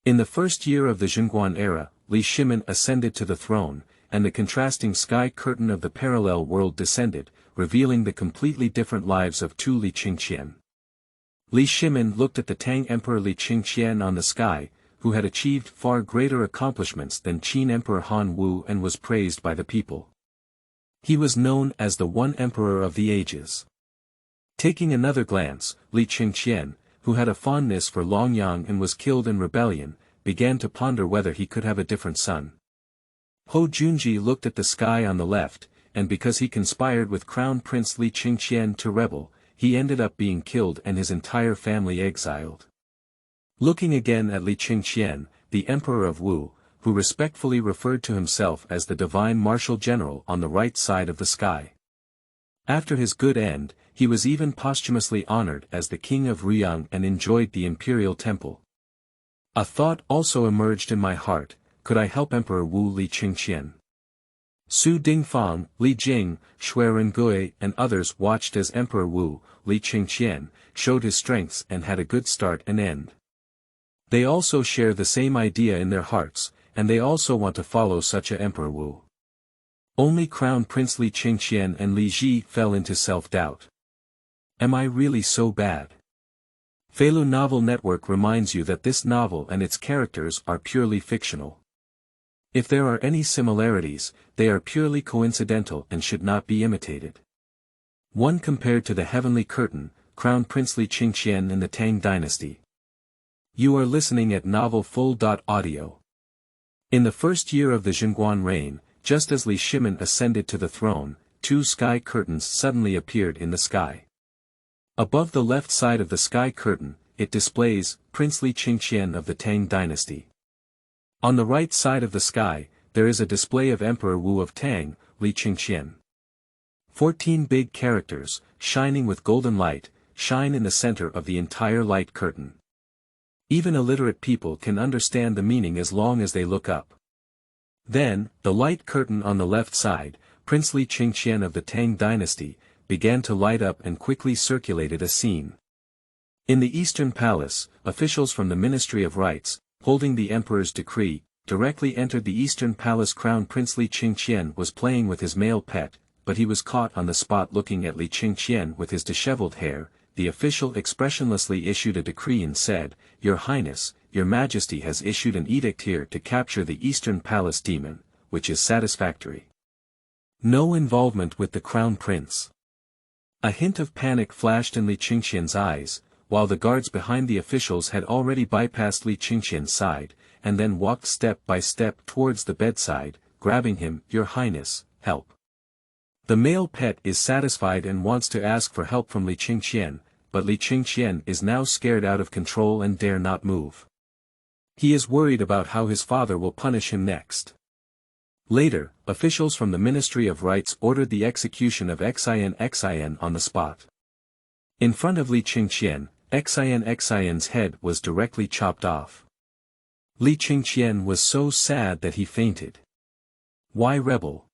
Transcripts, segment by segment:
In the first year of the Zhenguan era, Li Shimin ascended to the throne, and the contrasting sky curtain of the parallel world descended, revealing the completely different lives of two Li Chengqian. Li Shimin looked at the Tang Emperor Li Chengqian on the sky, who had achieved far greater accomplishments than Qin Emperor Han Wu and was praised by the people. He was known as the One Emperor of the Ages. Taking another glance, Li Chengqian, who had a fondness for Longyang and was killed in rebellion, began to ponder whether he could have a different son. Hou Junji looked at the sky on the left, and because he conspired with Crown Prince Li Chengqian to rebel, he ended up being killed and his entire family exiled. Looking again at Li Chengqian, the Emperor of Wu, who respectfully referred to himself as the divine martial general on the right side of the sky. After his good end, he was even posthumously honored as the King of Ruyang and enjoyed the imperial temple. A thought also emerged in my heart: could I help Emperor Wu Li Chengqian? Su Dingfang, Li Jing, Xue Rengui and others watched as Emperor Wu Li Chengqian showed his strengths and had a good start and end. They also share the same idea in their hearts, and they also want to follow such a Emperor Wu. Only Crown Prince Li Chengqian and Li Ji fell into self-doubt. Am I really so bad? Feilu Novel Network reminds you that this novel and its characters are purely fictional. If there are any similarities, they are purely coincidental and should not be imitated. 1. Compared to the heavenly curtain, Crown Prince Li Chengqian in the Tang Dynasty. You are listening at Novel Full.audio. In the first year of the Zhenguan reign, just as Li Shimin ascended to the throne, two sky curtains suddenly appeared in the sky. Above the left side of the sky curtain, it displays Prince Li Chengqian of the Tang Dynasty. On the right side of the sky, there is a display of Emperor Wu of Tang, Li Chengqian. 14 big characters, shining with golden light, shine in the center of the entire light curtain. Even illiterate people can understand the meaning as long as they look up. Then, the light curtain on the left side, Prince Li Chengqian of the Tang Dynasty, began to light up and quickly circulated a scene. In the Eastern Palace, officials from the Ministry of Rites, holding the Emperor's decree, directly entered the Eastern Palace. Crown Prince Li Chengqian was playing with his male pet, but he was caught on the spot looking at Li Chengqian with his disheveled hair. The official expressionlessly issued a decree and said, "Your Highness, Your Majesty has issued an edict here to capture the Eastern Palace demon, which is satisfactory. No involvement with the Crown Prince." A hint of panic flashed in Li Chengqian's eyes, while the guards behind the officials had already bypassed Li Chengqian's side, and then walked step by step towards the bedside, grabbing him. "Your Highness, help." The male pet is satisfied and wants to ask for help from Li Chengqian, but Li Chengqian is now scared out of control and dare not move. He is worried about how his father will punish him next. Later, officials from the Ministry of Rites ordered the execution of Xin on the spot. In front of Li Chengqian, Xin's head was directly chopped off. Li Chengqian was so sad that he fainted. Why rebel?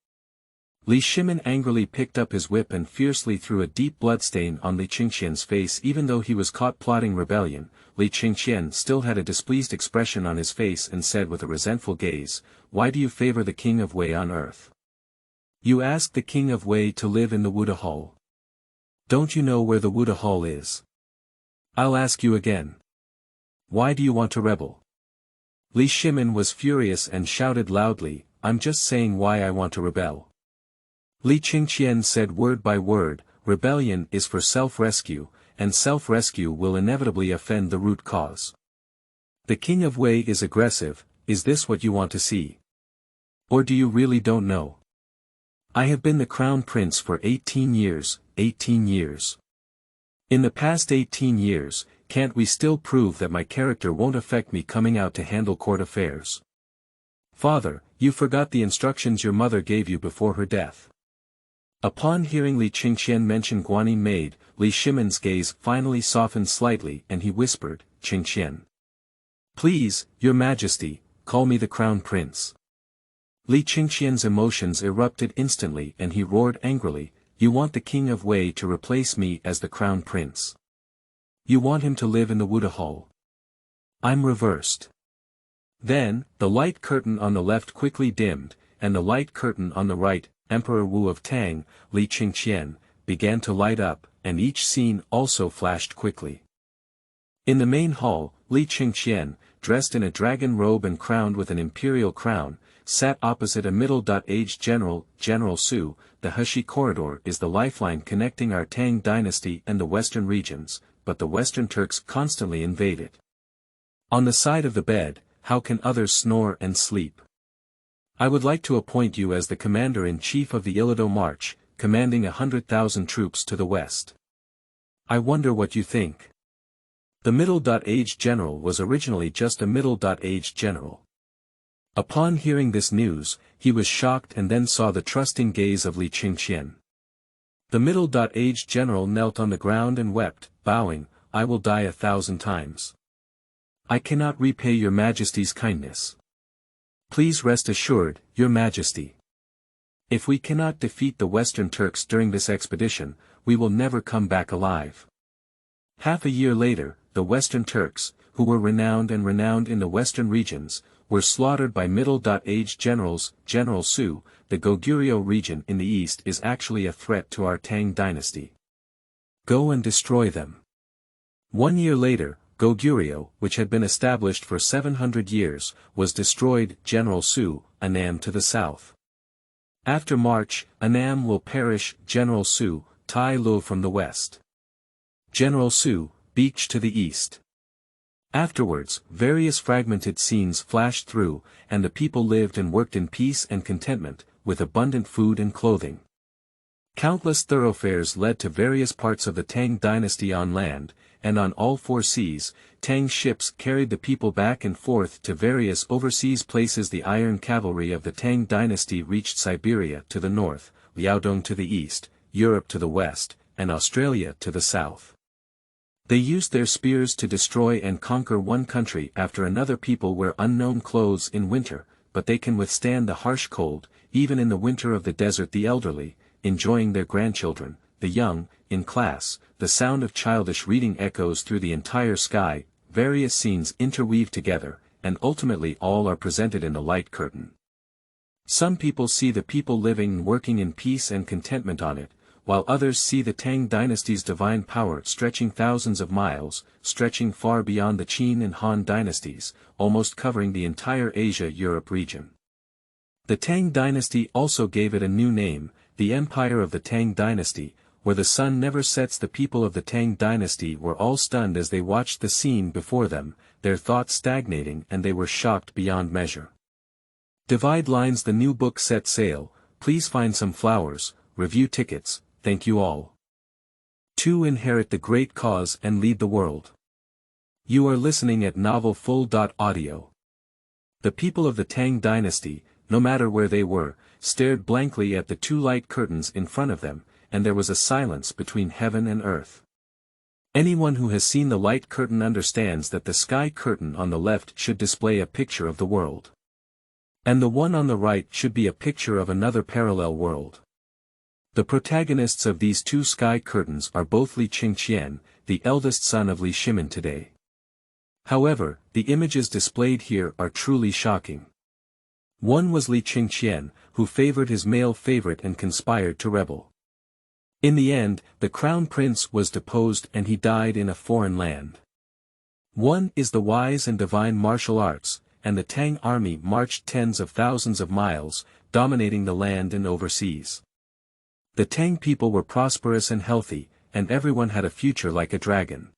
Li Shimin angrily picked up his whip and fiercely threw a deep bloodstain on Li Chengqian's face. Even though he was caught plotting rebellion, Li Chengqian still had a displeased expression on his face and said with a resentful gaze, "Why do you favor the King of Wei on earth? You asked the King of Wei to live in the Wuda Hall. Don't you know where the Wuda Hall is? I'll ask you again. Why do you want to rebel?" Li Shimin was furious and shouted loudly, "I'm just saying why I want to rebel." Li Chengqian said word by word, "Rebellion is for self-rescue, and self-rescue will inevitably offend the root cause. The King of Wei is aggressive. Is this what you want to see? Or do you really don't know? I have been the Crown Prince for 18 years, 18 years. In the past 18 years, can't we still prove that my character won't affect me coming out to handle court affairs? Father, you forgot the instructions your mother gave you before her death." Upon hearing Li Chengqian mention Guanyin maid, Li Shimin's gaze finally softened slightly and he whispered, "Chengqian. Please, Your Majesty, call me the Crown Prince." Li Chengqian's emotions erupted instantly and he roared angrily, "You want the King of Wei to replace me as the Crown Prince? You want him to live in the Wuda Hall? I'm reversed. Then, the light curtain on the left quickly dimmed, and the light curtain on the right, Emperor Wu of Tang, Li Chengqian, began to light up, and each scene also flashed quickly. In the main hall, Li Chengqian, dressed in a dragon robe and crowned with an imperial crown, sat opposite a middle-aged general, General Xu. The Heshi corridor is the lifeline connecting our Tang dynasty and the western regions, but the Western Turks constantly invade it. On the side of the bed, how can others snore and sleep? I would like to appoint you as the commander-in-chief of the Illido March, commanding 100,000 troops to the west. I wonder what you think. The middle-aged general was originally just a middle-aged general. Upon hearing this news, he was shocked and then saw the trusting gaze of Li Chengqian. The middle-aged general knelt on the ground and wept, bowing, "I will die 1,000 times. I cannot repay your Majesty's kindness. Please rest assured, your Majesty. If we cannot defeat the Western Turks during this expedition, we will never come back alive." Half a year later, the Western Turks, who were renowned in the western regions, were slaughtered by middle-aged generals. General Xu. The Goguryeo region in the east is actually a threat to our Tang dynasty. Go and destroy them. 1 year later, Goguryeo, which had been established for 700 years, was destroyed. General Xu. Annam to the south. After March, Annam will perish. General Xu. Tai Lo from the west. General Xu. Beach to the east. Afterwards, various fragmented scenes flashed through, and the people lived and worked in peace and contentment, with abundant food and clothing. Countless thoroughfares led to various parts of the Tang dynasty on land, and on all 4 seas, Tang ships carried the people back and forth to various overseas places. The iron cavalry of the Tang dynasty reached Siberia to the north, Liaodong to the east, Europe to the west, and Australia to the south. They used their spears to destroy and conquer one country after another. People wear unknown clothes in winter, but they can withstand the harsh cold, even in the winter of the desert. The elderly, enjoying their grandchildren, the young, in class, the sound of childish reading echoes through the entire sky, various scenes interweave together, and ultimately all are presented in the light curtain. Some people see the people living and working in peace and contentment on it, while others see the Tang dynasty's divine power stretching thousands of miles, stretching far beyond the Qin and Han dynasties, almost covering the entire Asia-Europe region. The Tang dynasty also gave it a new name, the Empire of the Tang dynasty, where the sun never sets. The people of the Tang dynasty were all stunned as they watched the scene before them, their thoughts stagnating, and they were shocked beyond measure. Divide lines. The new book set sail. Please find some flowers, review tickets. Thank you all. To inherit the great cause and lead the world. You are listening at Novel Full.audio. The people of the Tang dynasty, no matter where they were, stared blankly at the 2 light curtains in front of them, and there was a silence between heaven and earth. Anyone who has seen the light curtain understands that the sky curtain on the left should display a picture of the world. And the one on the right should be a picture of another parallel world. The protagonists of these 2 sky curtains are both Li Chengqian, the eldest son of Li Shimin today. However, the images displayed here are truly shocking. One was Li Chengqian, who favored his male favorite and conspired to rebel. In the end, the crown prince was deposed and he died in a foreign land. One is the wise and divine martial arts, and the Tang army marched tens of thousands of miles, dominating the land and overseas. The Tang people were prosperous and healthy, and everyone had a future like a dragon.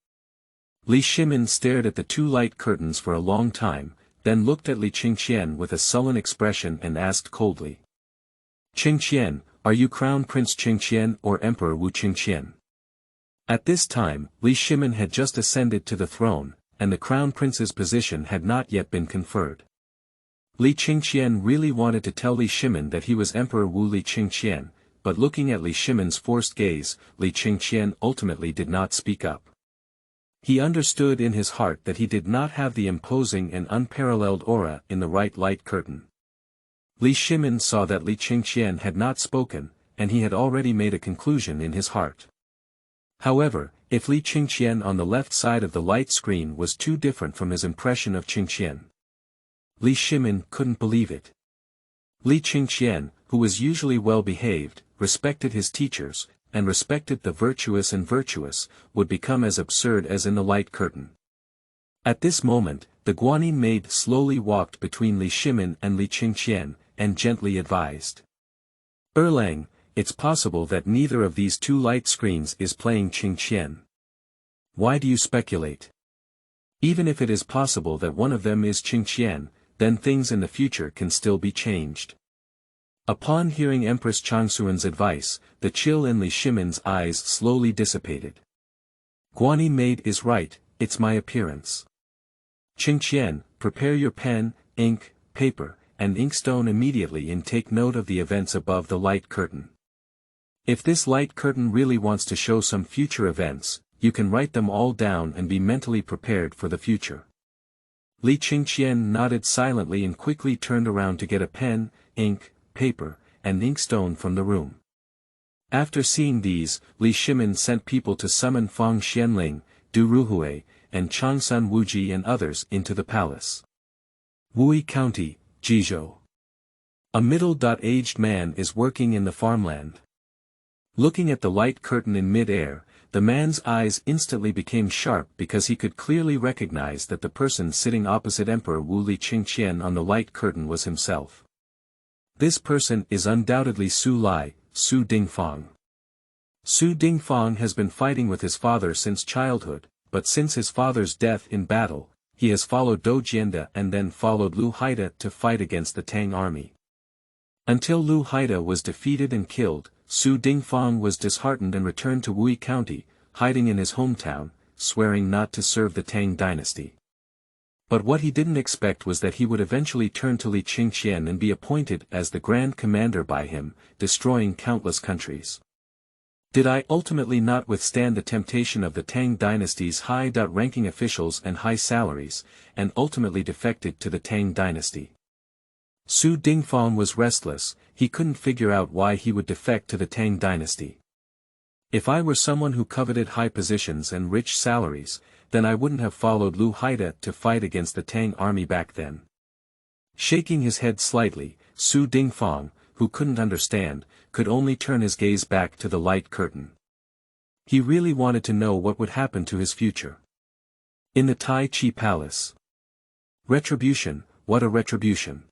Li Shimin stared at the 2 light curtains for a long time, then looked at Li Chengqian with a sullen expression and asked coldly. "Chengqian, are you Crown Prince Chengqian or Emperor Wu Chengqian?" At this time, Li Shimin had just ascended to the throne, and the crown prince's position had not yet been conferred. Li Chengqian really wanted to tell Li Shimin that he was Emperor Wu Li Chengqian, but looking at Li Shimin's forced gaze, Li Chengqian ultimately did not speak up. He understood in his heart that he did not have the imposing and unparalleled aura in the right light curtain. Li Shimin saw that Li Chengqian had not spoken, and he had already made a conclusion in his heart. However, if Li Chengqian on the left side of the light screen was too different from his impression of Chengqian, Li Shimin couldn't believe it. Li Chengqian, who was usually well-behaved, respected his teachers, and respected the virtuous and virtuous, would become as absurd as in the light curtain. At this moment, the Guanyin maid slowly walked between Li Shimin and Li Chengqian, and gently advised. Erlang, it's possible that neither of these two light screens is playing Chengqian. Why do you speculate? Even if it is possible that one of them is Chengqian, then things in the future can still be changed. Upon hearing Empress Changsuan's advice, the chill in Li Shimin's eyes slowly dissipated. Guanyin maid is right, it's my appearance. Chengqian, prepare your pen, ink, paper, and inkstone immediately and take note of the events above the light curtain. If this light curtain really wants to show some future events, you can write them all down and be mentally prepared for the future. Li Chengqian nodded silently and quickly turned around to get a pen, ink, paper, and inkstone from the room. After seeing these, Li Shimin sent people to summon Fang Xianling, Du Ruhui, and Changsun Wuji and others into the palace. Wui County, Jizhou. A middle-aged man is working in the farmland. Looking at the light curtain in mid-air, the man's eyes instantly became sharp because he could clearly recognize that the person sitting opposite Emperor Wu Li Chengqian on the light curtain was himself. This person is undoubtedly Su Dingfang. Su Dingfang has been fighting with his father since childhood, but since his father's death in battle, he has followed Dou Jianda and then followed Lu Haida to fight against the Tang army. Until Lu Haida was defeated and killed, Su Dingfang was disheartened and returned to Wui County, hiding in his hometown, swearing not to serve the Tang Dynasty. But what he didn't expect was that he would eventually turn to Li Chengqian and be appointed as the Grand Commander by him, destroying countless countries. Did I ultimately not withstand the temptation of the Tang Dynasty's high-ranking officials and high salaries, and ultimately defected to the Tang Dynasty? Su Dingfang was restless, he couldn't figure out why he would defect to the Tang Dynasty. If I were someone who coveted high positions and rich salaries, then I wouldn't have followed Lu Haida to fight against the Tang army back then. Shaking his head slightly, Su Dingfang, who couldn't understand, could only turn his gaze back to the light curtain. He really wanted to know what would happen to his future. In the Tai Chi Palace. Retribution, what a retribution.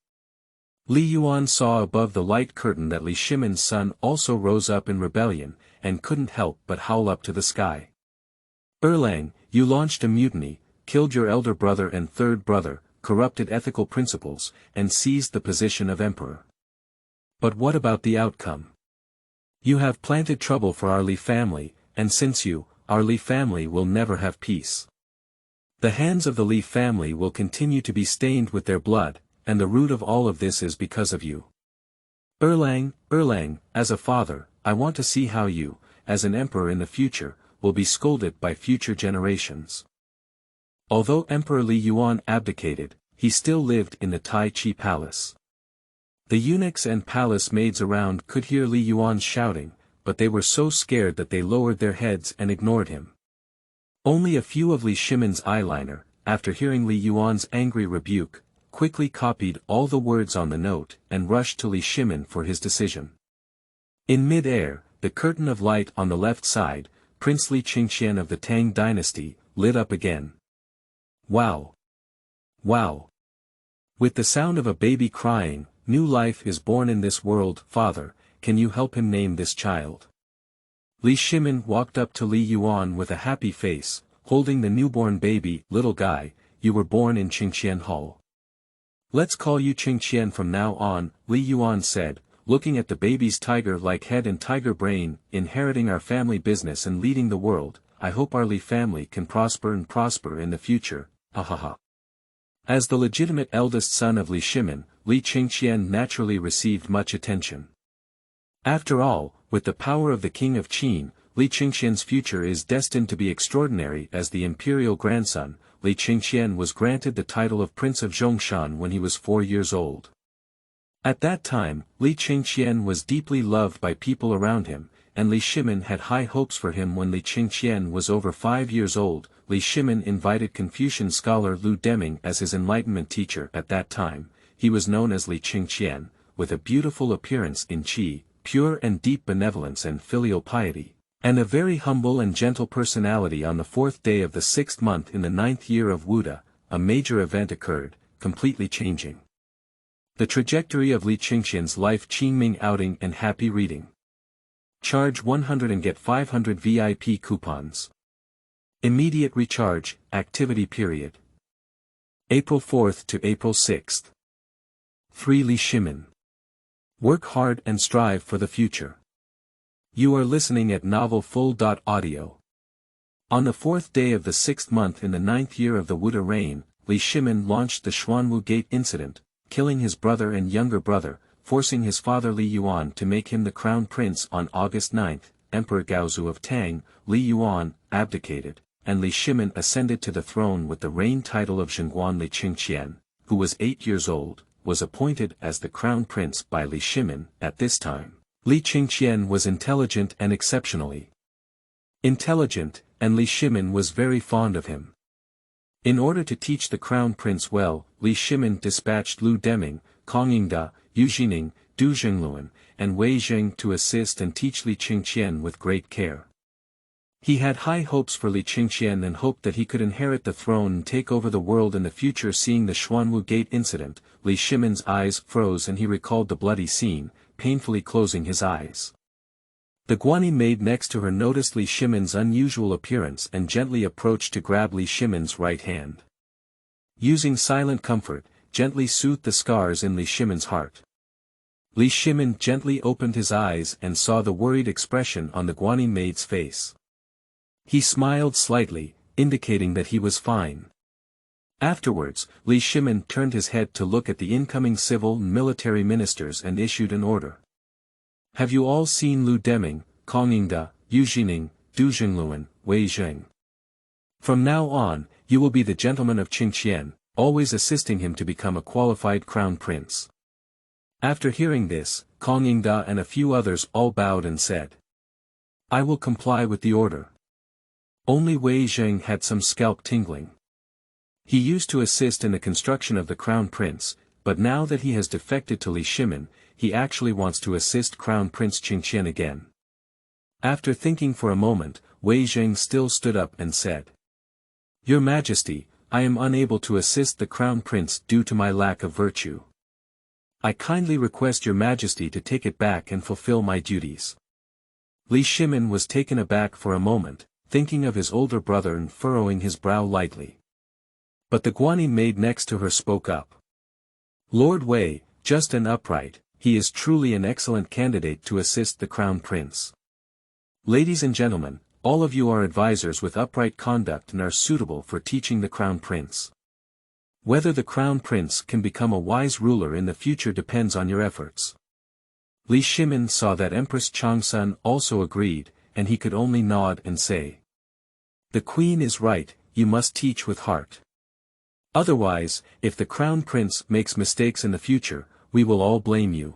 Li Yuan saw above the light curtain that Li Shimin's son also rose up in rebellion, and couldn't help but howl up to the sky. Erlang, you launched a mutiny, killed your elder brother and third brother, corrupted ethical principles, and seized the position of emperor. But what about the outcome? You have planted trouble for our Li family, and since you, our Li family will never have peace. The hands of the Li family will continue to be stained with their blood, and the root of all of this is because of you. Erlang, as a father, I want to see how you, as an emperor in the future, will be scolded by future generations. Although Emperor Li Yuan abdicated, he still lived in the Tai Chi Palace. The eunuchs and palace maids around could hear Li Yuan shouting, but they were so scared that they lowered their heads and ignored him. Only a few of Li Shimin's eyeliner, after hearing Li Yuan's angry rebuke, quickly copied all the words on the note and rushed to Li Shimin for his decision. In mid-air, the curtain of light on the left side, Prince Li Chengqian of the Tang Dynasty, lit up again. Wow! Wow! With the sound of a baby crying, new life is born in this world. Father, can you help him name this child? Li Shimin walked up to Li Yuan with a happy face, holding the newborn baby. Little guy, you were born in Chengqian Hall. Let's call you Chengqian from now on, Li Yuan said, looking at the baby's tiger-like head and tiger brain, inheriting our family business and leading the world. I hope our Li family can prosper in the future, ha ha ha. As the legitimate eldest son of Li Shimin, Li Chengqian naturally received much attention. After all, with the power of the king of Qin, Li Chengqian's future is destined to be extraordinary. As the imperial grandson, Li Chengqian was granted the title of Prince of Zhongshan when he was 4 years old. At that time, Li Chengqian was deeply loved by people around him, and Li Shimin had high hopes for him. When Li Chengqian was over 5 years old, Li Shimin invited Confucian scholar Lu Deming as his enlightenment teacher at that time. He was known as Li Chengqian, with a beautiful appearance in qi, pure and deep benevolence and filial piety, and a very humble and gentle personality. On the 4th day of the 6th month in the 9th year of Wuda, a major event occurred, completely changing the trajectory of Li Chengqian's life. Qingming outing and happy reading. Charge 100 and get 500 VIP coupons. Immediate recharge, activity period. April 4th to April 6th. 3 Li Shimin. Work hard and strive for the future. You are listening at Novel Full.audio. On the 4th day of the 6th month in the 9th year of the Wuda reign, Li Shimin launched the Xuanwu Gate incident, killing his brother and younger brother, forcing his father Li Yuan to make him the crown prince. On August 9, Emperor Gaozu of Tang, Li Yuan, abdicated, and Li Shimin ascended to the throne with the reign title of Zhenguan. Li Chengqian, who was 8 years old, was appointed as the crown prince by Li Shimin. At this time, Li Chengqian was intelligent and exceptionally intelligent, and Li Shimin was very fond of him. In order to teach the crown prince well, Li Shimin dispatched Lu Deming, Kongyingda, Yujining, Du Zhengluan, and Wei Zheng to assist and teach Li Chengqian with great care. He had high hopes for Li Chengqian and hoped that he could inherit the throne and take over the world in the future. Seeing the Xuanwu Gate incident, Li Shimin's eyes froze and he recalled the bloody scene, painfully closing his eyes. The Guanyi maid next to her noticed Li Shimin's unusual appearance and gently approached to grab Li Shimin's right hand. Using silent comfort, gently soothed the scars in Li Shimin's heart. Li Shimin gently opened his eyes and saw the worried expression on the Guanyi maid's face. He smiled slightly, indicating that he was fine. Afterwards, Li Shimin turned his head to look at the incoming civil and military ministers and issued an order. Have you all seen Lu Deming, Kongyingda, Yujining, Du Zhengluan, Wei Zheng? From now on, you will be the gentleman of Chengqian, always assisting him to become a qualified crown prince. After hearing this, Kongyingda and a few others all bowed and said, I will comply with the order. Only Wei Zheng had some scalp tingling. He used to assist in the construction of the crown prince, but now that he has defected to Li Shimin, he actually wants to assist Crown Prince Chengqian again. After thinking for a moment, Wei Zheng still stood up and said, Your Majesty, I am unable to assist the Crown Prince due to my lack of virtue. I kindly request Your Majesty to take it back and fulfill my duties. Li Shimin was taken aback for a moment, thinking of his older brother and furrowing his brow lightly. But the Guanyi maid next to her spoke up. Lord Wei, just and upright, he is truly an excellent candidate to assist the Crown Prince. Ladies and gentlemen, all of you are advisors with upright conduct and are suitable for teaching the Crown Prince. Whether the Crown Prince can become a wise ruler in the future depends on your efforts. Li Shimin saw that Empress Changsun also agreed, and he could only nod and say, The Queen is right, you must teach with heart. Otherwise, if the Crown Prince makes mistakes in the future, we will all blame you.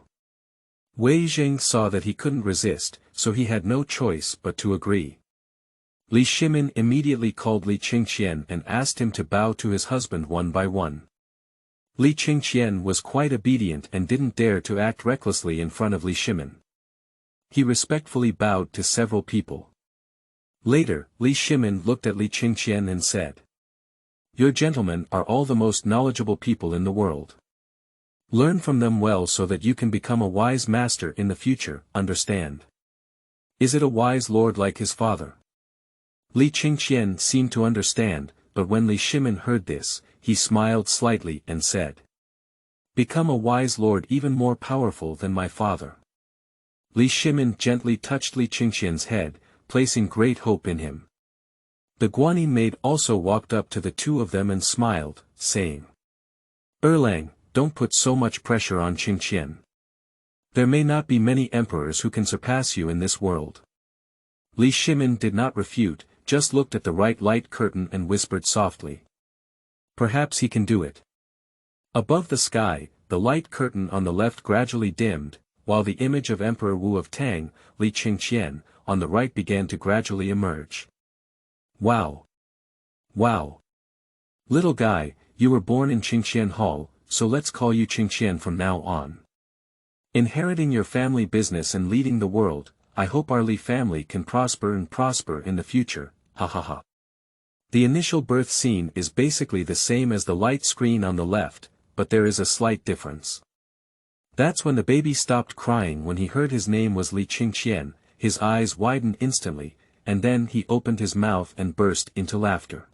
Wei Zheng saw that he couldn't resist, so he had no choice but to agree. Li Shimin immediately called Li Chengqian and asked him to bow to his husband one by one. Li Chengqian was quite obedient and didn't dare to act recklessly in front of Li Shimin. He respectfully bowed to several people. Later, Li Shimin looked at Li Chengqian and said, Your gentlemen are all the most knowledgeable people in the world. Learn from them well so that you can become a wise master in the future, understand? Is it a wise lord like his father? Li Chengqian seemed to understand, but when Li Shimin heard this, he smiled slightly and said, Become a wise lord even more powerful than my father. Li Shimin gently touched Li Chengqian's head, placing great hope in him. The Guanyi maid also walked up to the two of them and smiled, saying, Erlang, don't put so much pressure on Chengqian. There may not be many emperors who can surpass you in this world. Li Shimin did not refute, just looked at the right light curtain and whispered softly. Perhaps he can do it. Above the sky, the light curtain on the left gradually dimmed, while the image of Emperor Wu of Tang, Li Chengqian, on the right began to gradually emerge. Wow! Wow. Little guy, you were born in Chengqian Hall, so let's call you Chengqian from now on. Inheriting your family business and leading the world, I hope our Li family can prosper in the future, ha ha ha. The initial birth scene is basically the same as the light screen on the left, but there is a slight difference. That's when the baby stopped crying when he heard his name was Li Chengqian, his eyes widened instantly, and then he opened his mouth and burst into laughter.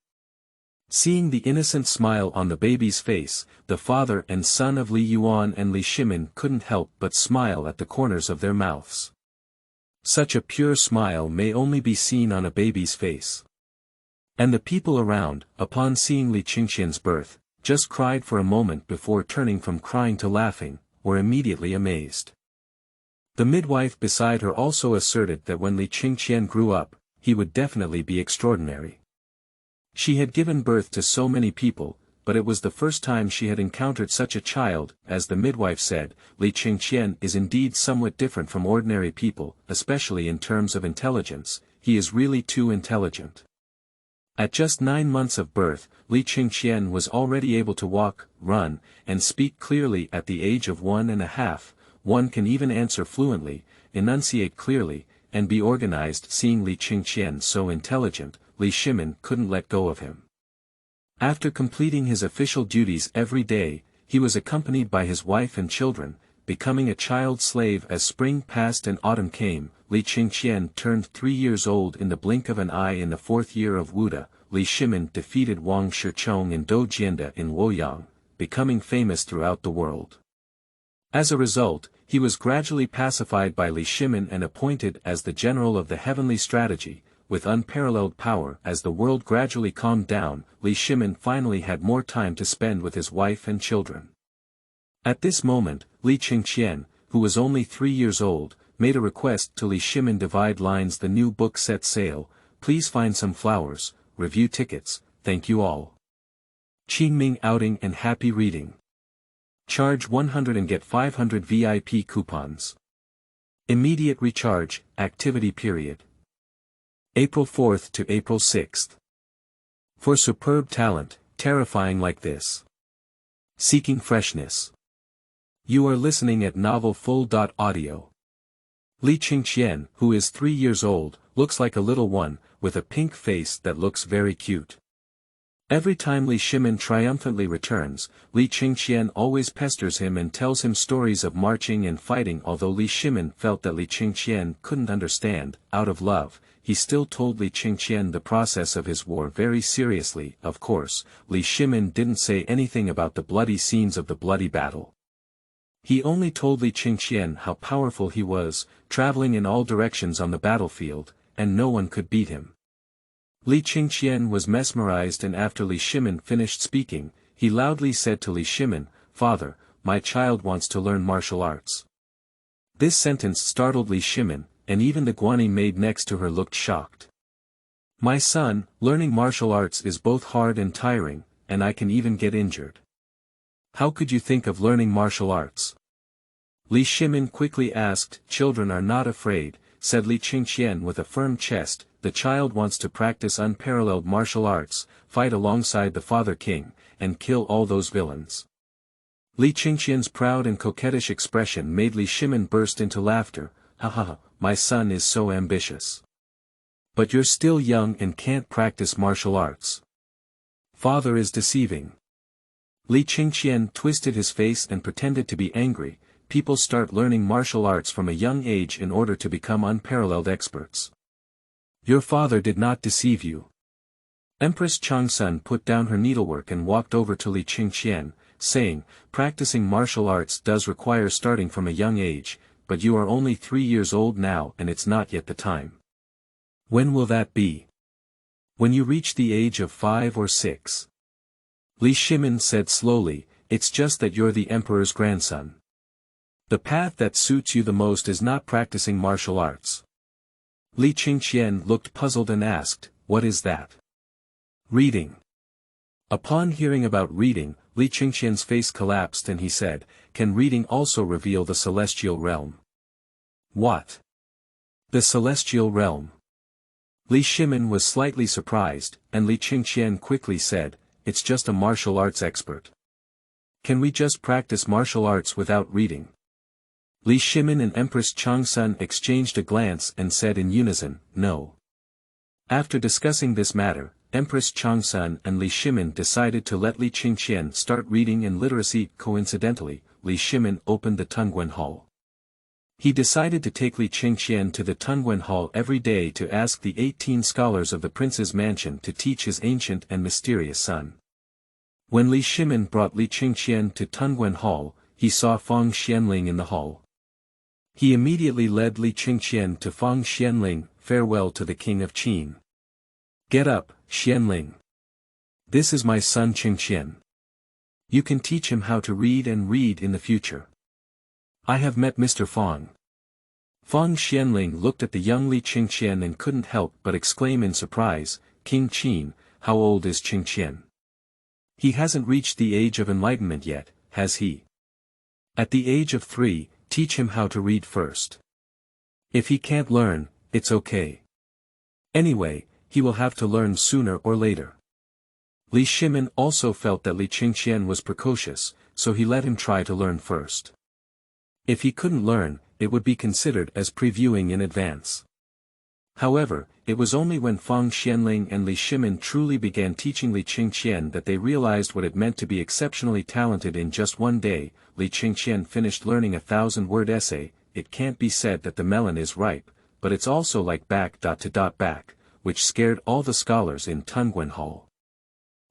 Seeing the innocent smile on the baby's face, the father and son of Li Yuan and Li Shimin couldn't help but smile at the corners of their mouths. Such a pure smile may only be seen on a baby's face. And the people around, upon seeing Li Chengqian's birth, just cried for a moment before turning from crying to laughing, were immediately amazed. The midwife beside her also asserted that when Li Chengqian grew up, he would definitely be extraordinary. She had given birth to so many people, but it was the first time she had encountered such a child. As the midwife said, Li Chengqian is indeed somewhat different from ordinary people, especially in terms of intelligence. He is really too intelligent. At just 9 months of birth, Li Chengqian was already able to walk, run, and speak clearly. At the age of 1.5, one can even answer fluently, enunciate clearly, and be organized. Seeing Li Chengqian so intelligent, Li Shimin couldn't let go of him. After completing his official duties every day, he was accompanied by his wife and children, becoming a child slave. As spring passed and autumn came, Li Chengqian turned 3 years old in the blink of an eye. In the 4th year of Wuda, Li Shimin defeated Wang Shichong and Dou Jianda in Luoyang, becoming famous throughout the world. As a result, he was gradually pacified by Li Shimin and appointed as the general of the heavenly strategy. With unparalleled power. As the world gradually calmed down, Li Shimin finally had more time to spend with his wife and children. At this moment, Li Chengqian, who was only 3 years old, made a request to Li Shimin. Divide lines. The new book set sail, please find some flowers, review tickets, thank you all. Qingming outing and happy reading. Charge 100 and get 500 VIP coupons. Immediate recharge, activity period. April 4th to April 6th. For superb talent, terrifying like this. Seeking freshness. You are listening at Novel Full.audio. Li Chengqian, who is 3 years old, looks like a little one, with a pink face that looks very cute. Every time Li Shimin triumphantly returns, Li Chengqian always pesters him and tells him stories of marching and fighting. Although Li Shimin felt that Li Chengqian couldn't understand, out of love, he still told Li Chengqian the process of his war very seriously. Of course, Li Shimin didn't say anything about the bloody scenes of the bloody battle. He only told Li Chengqian how powerful he was, traveling in all directions on the battlefield, and no one could beat him. Li Chengqian was mesmerized, and after Li Shimin finished speaking, he loudly said to Li Shimin, "Father, my child wants to learn martial arts." This sentence startled Li Shimin, and even the Guanyi maid next to her looked shocked. "My son, learning martial arts is both hard and tiring, and I can even get injured. How could you think of learning martial arts?" Li Shimin quickly asked. "Children are not afraid," said Li Chengqian with a firm chest. "The child wants to practice unparalleled martial arts, fight alongside the father king, and kill all those villains." Li Chengqian's proud and coquettish expression made Li Shimin burst into laughter. "Ha ha ha, my son is so ambitious. But you're still young and can't practice martial arts. Father is deceiving." Li Chengqian twisted his face and pretended to be angry. "People start learning martial arts from a young age in order to become unparalleled experts. Your father did not deceive you." Empress Changsun put down her needlework and walked over to Li Chengqian, saying, "Practicing martial arts does require starting from a young age, but you are only 3 years old now and it's not yet the time." "When will that be?" "When you reach the age of 5 or 6. Li Shimin said slowly, "It's just that you're the emperor's grandson. The path that suits you the most is not practicing martial arts." Li Chengqian looked puzzled and asked, "What is that?" "Reading." Upon hearing about reading, Li Chengqian's face collapsed and he said, "Can reading also reveal the celestial realm?" "What? The celestial realm?" Li Shimin was slightly surprised, and Li Chengqian quickly said, "It's just a martial arts expert. Can we just practice martial arts without reading?" Li Shimin and Empress Changsun exchanged a glance and said in unison, "No." After discussing this matter, Empress Changsun and Li Shimin decided to let Li Chengqian start reading and literacy. Coincidentally, Li Shimin opened the Tunguen Hall. He decided to take Li Chengqian to the Tunguen Hall every day to ask the 18 scholars of the prince's mansion to teach his ancient and mysterious son. When Li Shimin brought Li Chengqian to Tunguen Hall, he saw Fang Xianling in the hall. He immediately led Li Chengqian to Fang Xianling. "Farewell to the king of Qin. Get up, Xianling. This is my son Chengqian. You can teach him how to read and read in the future. I have met Mr. Fang." Fang Xianling looked at the young Li Chengqian and couldn't help but exclaim in surprise, "King Qin, how old is Chengqian? He hasn't reached the age of enlightenment yet, has he? At the age of 3, teach him how to read first. If he can't learn, it's okay. Anyway, he will have to learn sooner or later." Li Shimin also felt that Li Chengqian was precocious, so he let him try to learn first. If he couldn't learn, it would be considered as previewing in advance. However, it was only when Fang Xianling and Li Shimin truly began teaching Li Chengqian that they realized what it meant to be exceptionally talented. In just one day, Li Chengqian finished learning a 1,000-word essay. "It can't be said that the melon is ripe, but it's also like back. Which scared all the scholars in Tunguen Hall.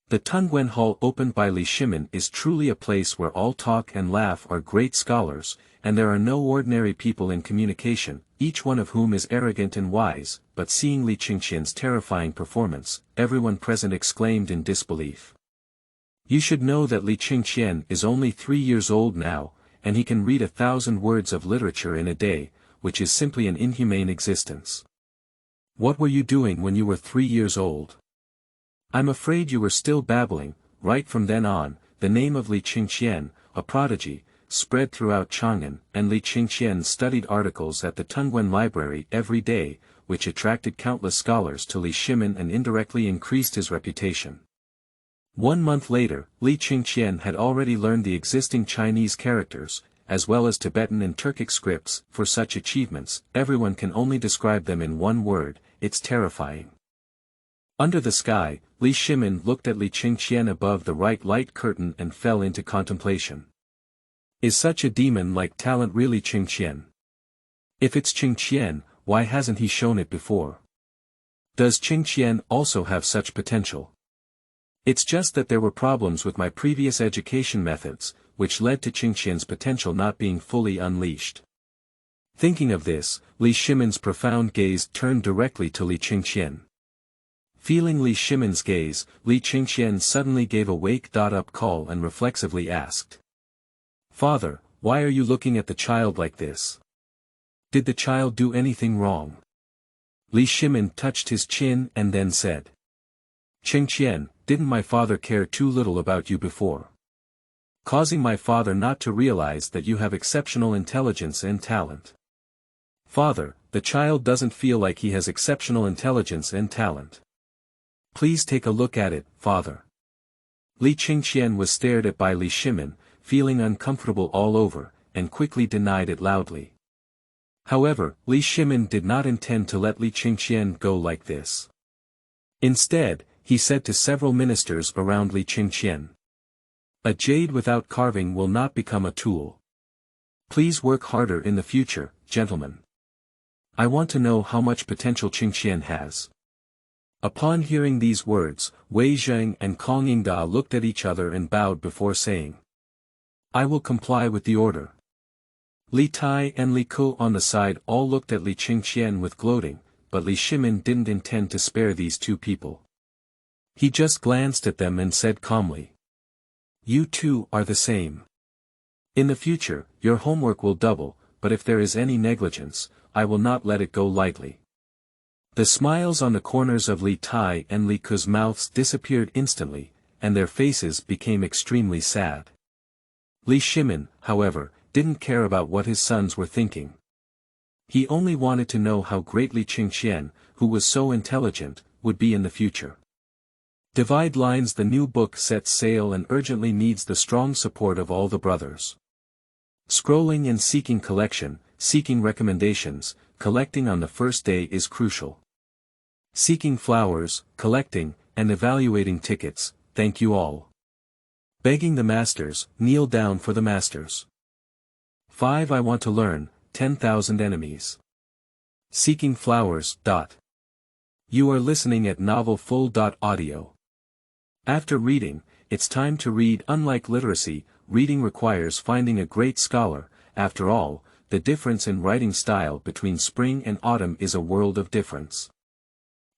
The Tunguen Hall opened by Li Shimin is truly a place where all talk and laugh are great scholars, and there are no ordinary people in communication, each one of whom is arrogant and wise. But seeing Li Chengqian's terrifying performance, everyone present exclaimed in disbelief. "You should know that Li Chengqian is only 3 years old now, and he can read 1,000 words of literature in a day, which is simply an inhumane existence. What were you doing when you were 3 years old? I'm afraid you were still babbling." Right from then on, the name of Li Chengqian, a prodigy, spread throughout Chang'an, and Li Chengqian studied articles at the Tunguen Library every day, which attracted countless scholars to Li Shimin and indirectly increased his reputation. 1 month later, Li Chengqian had already learned the existing Chinese characters, as well as Tibetan and Turkic scripts. For such achievements, everyone can only describe them in one word: it's terrifying. Under the sky, Li Shimin looked at Li Chengqian above the right light curtain and fell into contemplation. Is such a demon-like talent really Chengqian? If it's Chengqian, why hasn't he shown it before? Does Chengqian also have such potential? It's just that there were problems with my previous education methods, which led to Chengqian's potential not being fully unleashed. Thinking of this, Li Shimin's profound gaze turned directly to Li Chengqian. Feeling Li Shimin's gaze, Li Chengqian suddenly gave a wake-up call and reflexively asked, "Father, why are you looking at the child like this? Did the child do anything wrong?" Li Shimin touched his chin and then said, "Chengqian, didn't my father care too little about you before? Causing my father not to realize that you have exceptional intelligence and talent. Father, the child doesn't feel like he has exceptional intelligence and talent. Please take a look at it, father." Li Chengqian was stared at by Li Shimin, feeling uncomfortable all over, and quickly denied it loudly. However, Li Shimin did not intend to let Li Chengqian go like this. Instead, he said to several ministers around Li Chengqian, "A jade without carving will not become a tool. Please work harder in the future, gentlemen. I want to know how much potential Chengqian has." Upon hearing these words, Wei Zheng and Kong Yingda looked at each other and bowed before saying, "I will comply with the order." Li Tai and Li Ko on the side all looked at Li Chengqian with gloating, but Li Shimin didn't intend to spare these two people. He just glanced at them and said calmly, "You two are the same. In the future, your homework will double, but if there is any negligence, I will not let it go lightly." The smiles on the corners of Li Tai and Li Ko's mouths disappeared instantly, and their faces became extremely sad. Li Shimin, however, didn't care about what his sons were thinking. He only wanted to know how great Li Chengqian, who was so intelligent, would be in the future. Divide lines. The new book sets sail and urgently needs the strong support of all the brothers. Scrolling and seeking collection, seeking recommendations, collecting on the first day is crucial. Seeking flowers, collecting, and evaluating tickets, thank you all. Begging the masters, kneel down for the masters. 5. I want to learn, 10,000 enemies. Seeking flowers. You are listening at novelfull.audio. After reading, it's time to read. Unlike literacy, reading requires finding a great scholar. After all, the difference in writing style between spring and autumn is a world of difference.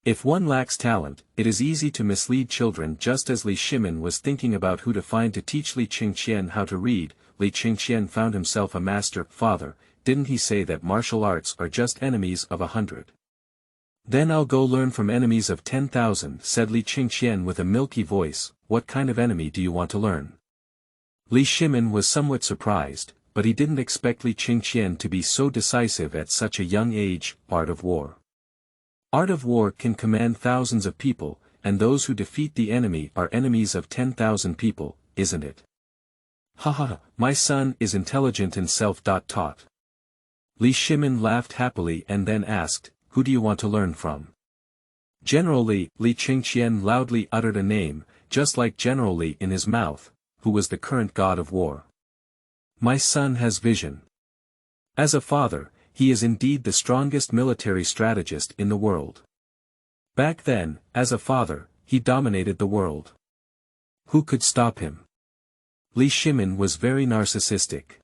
If one lacks talent, it is easy to mislead children. Just as Li Shimin was thinking about who to find to teach Li Chengqian how to read, Li Chengqian found himself a master. Father, didn't he say that martial arts are just enemies of 100? Then I'll go learn from enemies of 10,000, said Li Chengqian with a milky voice. What kind of enemy do you want to learn? Li Shimin was somewhat surprised, but he didn't expect Li Chengqian to be so decisive at such a young age. Art of war. Art of war can command thousands of people, and those who defeat the enemy are enemies of 10,000 people, isn't it? Haha, my son is intelligent and self-taught. Li Shimin laughed happily and then asked, who do you want to learn from? General Li. Li Chengqian loudly uttered a name, just like General Li in his mouth, who was the current god of war. My son has vision. As a father, he is indeed the strongest military strategist in the world. Back then, as a father, he dominated the world. Who could stop him? Li Shimin was very narcissistic.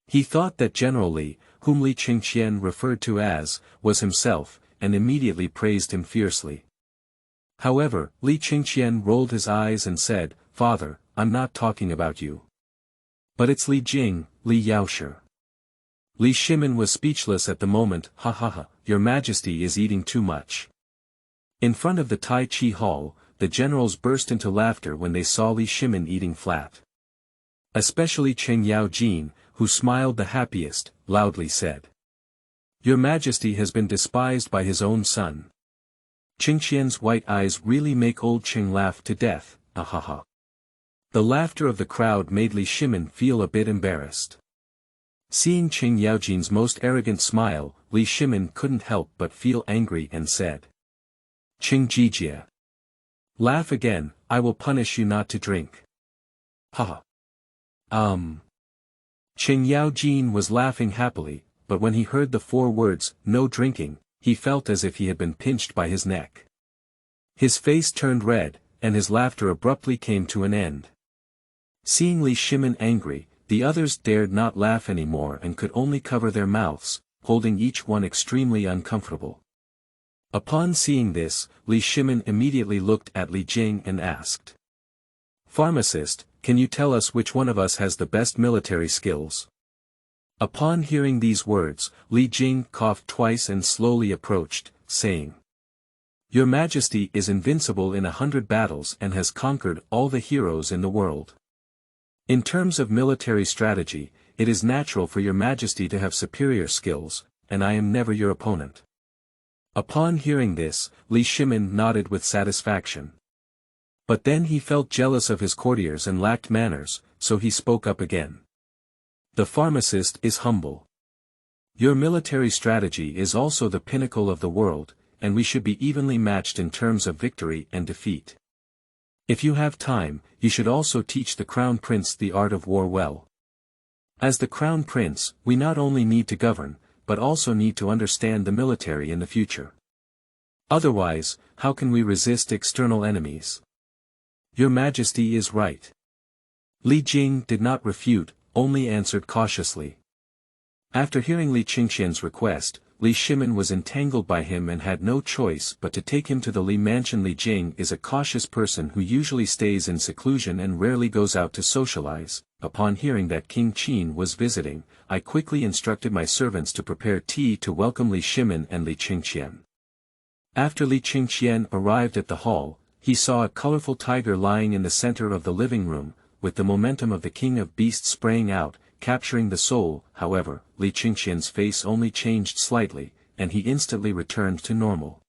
He thought that General Li, whom Li Chengqian referred to as, was himself, and immediately praised him fiercely. However, Li Chengqian rolled his eyes and said, Father, I'm not talking about you. But it's Li Jing, Li Yaoshi. Li Shimin was speechless at the moment. Ha ha ha, your majesty is eating too much. In front of the Tai Chi hall, the generals burst into laughter when they saw Li Shimin eating flat. Especially Cheng Yao Jin, who smiled the happiest, loudly said. Your majesty has been despised by his own son. Chengqian's white eyes really make old Cheng laugh to death. Ahaha. The laughter of the crowd made Li Shimin feel a bit embarrassed. Seeing Cheng Yaojin's most arrogant smile, Li Shimin couldn't help but feel angry and said. Cheng Jijia. Laugh again, I will punish you not to drink. Haha. Cheng Yaojin was laughing happily, but when he heard the 4 words, no drinking, he felt as if he had been pinched by his neck. His face turned red, and his laughter abruptly came to an end. Seeing Li Shimin angry, the others dared not laugh anymore and could only cover their mouths, holding each one extremely uncomfortable. Upon seeing this, Li Shimin immediately looked at Li Jing and asked. Pharmacist, can you tell us which one of us has the best military skills? Upon hearing these words, Li Jing coughed twice and slowly approached, saying. Your Majesty is invincible in 100 battles and has conquered all the heroes in the world. In terms of military strategy, it is natural for your Majesty to have superior skills, and I am never your opponent. Upon hearing this, Li Shimin nodded with satisfaction. But then he felt jealous of his courtiers and lacked manners, so he spoke up again. The pharmacist is humble. Your military strategy is also the pinnacle of the world, and we should be evenly matched in terms of victory and defeat. If you have time, you should also teach the Crown Prince the art of war well. As the Crown Prince, we not only need to govern, but also need to understand the military in the future. Otherwise, how can we resist external enemies? Your Majesty is right. Li Jing did not refute, only answered cautiously. After hearing Li Chengqian's request, Li Shimin was entangled by him and had no choice but to take him to the Li mansion. Li Jing is a cautious person who usually stays in seclusion and rarely goes out to socialize. Upon hearing that King Qin was visiting, I quickly instructed my servants to prepare tea to welcome Li Shimin and Li Chengqian. After Li Chengqian arrived at the hall, he saw a colorful tiger lying in the center of the living room, with the momentum of the king of beasts spraying out, capturing the soul. However, Li Chengqian's face only changed slightly, and he instantly returned to normal.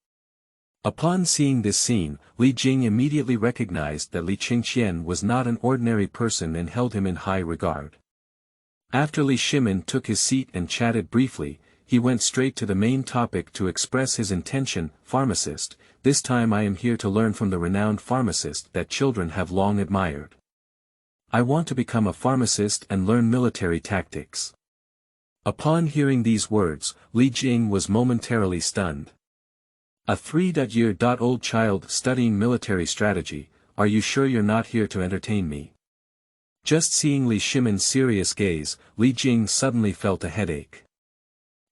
Upon seeing this scene, Li Jing immediately recognized that Li Chengqian was not an ordinary person and held him in high regard. After Li Shimin took his seat and chatted briefly, he went straight to the main topic to express his intention. Pharmacist, this time I am here to learn from the renowned pharmacist that children have long admired. I want to become a pharmacist and learn military tactics. Upon hearing these words, Li Jing was momentarily stunned. A 3-year-old child studying military strategy, are you sure you're not here to entertain me? Just seeing Li Shimin's serious gaze, Li Jing suddenly felt a headache.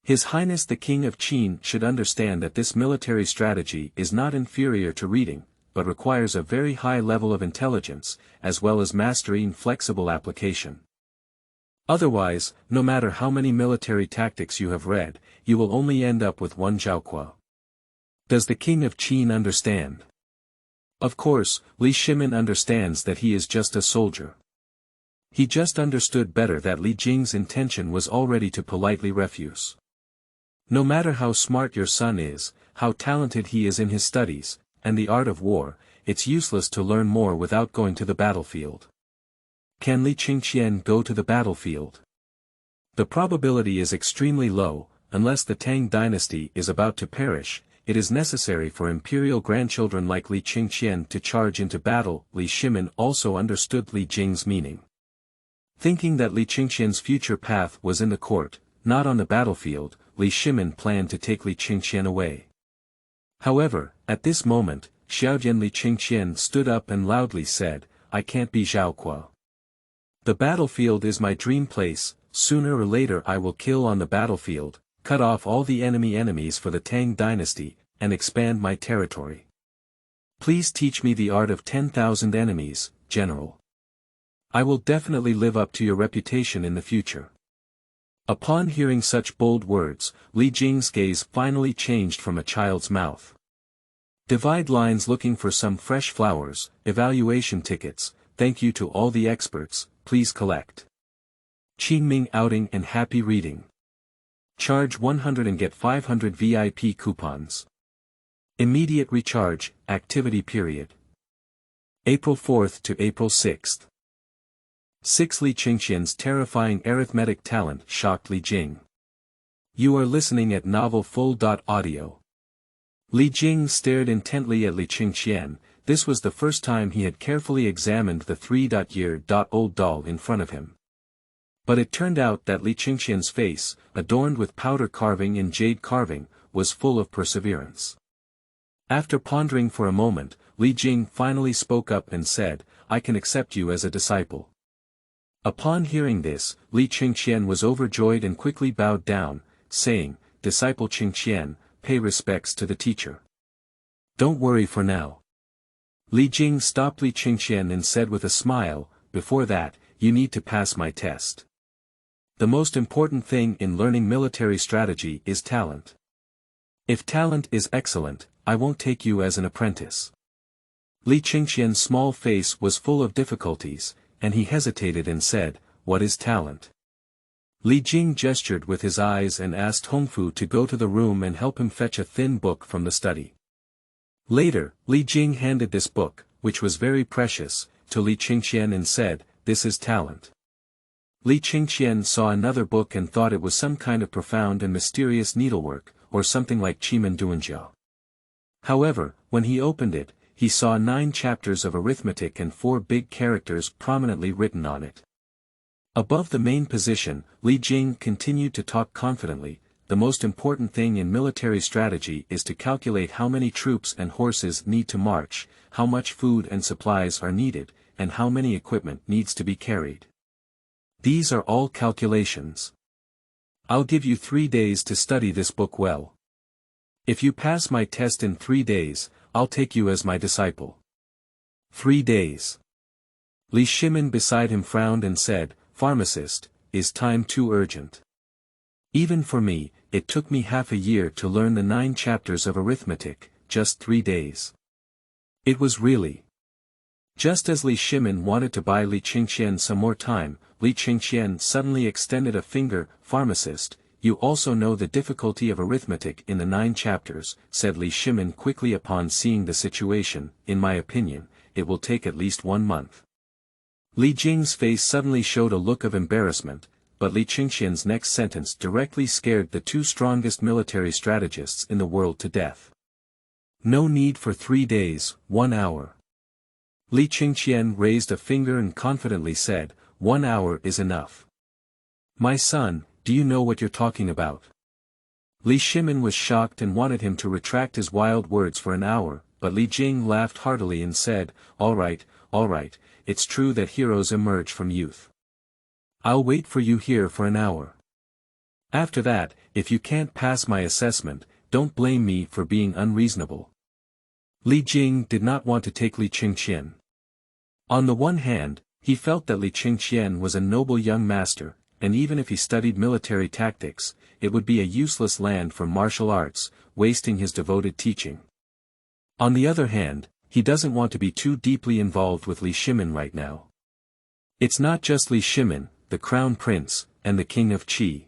His Highness the King of Qin should understand that this military strategy is not inferior to reading, but requires a very high level of intelligence, as well as mastery and flexible application. Otherwise, no matter how many military tactics you have read, you will only end up with one jiaoque. Does the King of Qin understand? Of course, Li Shimin understands that he is just a soldier. He just understood better that Li Jing's intention was already to politely refuse. No matter how smart your son is, how talented he is in his studies, and the art of war, it's useless to learn more without going to the battlefield. Can Li Chengqian go to the battlefield? The probability is extremely low, unless the Tang Dynasty is about to perish. It is necessary for imperial grandchildren like Li Chengqian to charge into battle. Li Shimin also understood Li Jing's meaning. Thinking that Li Chengqian's future path was in the court, not on the battlefield, Li Shimin planned to take Li Chengqian away. However, at this moment, Xiaojian Li Chengqian stood up and loudly said, I can't be jiaoque. The battlefield is my dream place, sooner or later I will kill on the battlefield, cut off all the enemies for the Tang Dynasty, and expand my territory. Please teach me the art of 10,000 enemies, General. I will definitely live up to your reputation in the future. Upon hearing such bold words, Li Jing's gaze finally changed from a child's mouth. Divide lines looking for some fresh flowers, evaluation tickets, thank you to all the experts, please collect. Qingming outing and happy reading. Charge 100 and get 500 VIP coupons. Immediate recharge, activity period. April 4th to April 6th. 6. Li Chengqian's terrifying arithmetic talent shocked Li Jing. You are listening at Novel Full.audio. Li Jing stared intently at Li Chengqian. This was the first time he had carefully examined the 3-year-old doll in front of him. But it turned out that Li Chengqian's face, adorned with powder carving and jade carving, was full of perseverance. After pondering for a moment, Li Jing finally spoke up and said, I can accept you as a disciple. Upon hearing this, Li Chengqian was overjoyed and quickly bowed down, saying, Disciple Chengqian, pay respects to the teacher. Don't worry for now. Li Jing stopped Li Chengqian and said with a smile, before that, you need to pass my test. The most important thing in learning military strategy is talent. If talent is excellent, I won't take you as an apprentice. Li Chengqian's small face was full of difficulties, and he hesitated and said, What is talent? Li Jing gestured with his eyes and asked Hongfu to go to the room and help him fetch a thin book from the study. Later, Li Jing handed this book, which was very precious, to Li Chengqian and said, This is talent. Li Chengqian saw another book and thought it was some kind of profound and mysterious needlework, or something like Shimin Duanjiao. However, when he opened it, he saw 9 chapters of arithmetic and 4 big characters prominently written on it. Above the main position, Li Jing continued to talk confidently, the most important thing in military strategy is to calculate how many troops and horses need to march, how much food and supplies are needed, and how many equipment needs to be carried. These are all calculations. I'll give you 3 days to study this book well. If you pass my test in 3 days, I'll take you as my disciple. 3 days. Li Shimin beside him frowned and said, Pharmacist, is time too urgent? Even for me, it took me half a year to learn the 9 chapters of arithmetic, just 3 days. It was really. Just as Li Shimin wanted to buy Li Chengqian some more time, Li Chengqian suddenly extended a finger, Pharmacist, you also know the difficulty of arithmetic in the 9 chapters, said Li Shimin quickly upon seeing the situation. In my opinion, it will take at least 1 month. Li Jing's face suddenly showed a look of embarrassment, but Li Chengqian's next sentence directly scared the 2 strongest military strategists in the world to death. No need for 3 days, 1 hour. Li Chengqian raised a finger and confidently said, 1 hour is enough. My son, do you know what you're talking about? Li Shimin was shocked and wanted him to retract his wild words for an hour, but Li Jing laughed heartily and said, all right, it's true that heroes emerge from youth. I'll wait for you here for an hour. After that, if you can't pass my assessment, don't blame me for being unreasonable. Li Jing did not want to take Li Chengqian. On the one hand, he felt that Li Chengqian was a noble young master, and even if he studied military tactics, it would be a useless land for martial arts, wasting his devoted teaching. On the other hand, he doesn't want to be too deeply involved with Li Shimin right now. It's not just Li Shimin, the Crown Prince, and the King of Qi.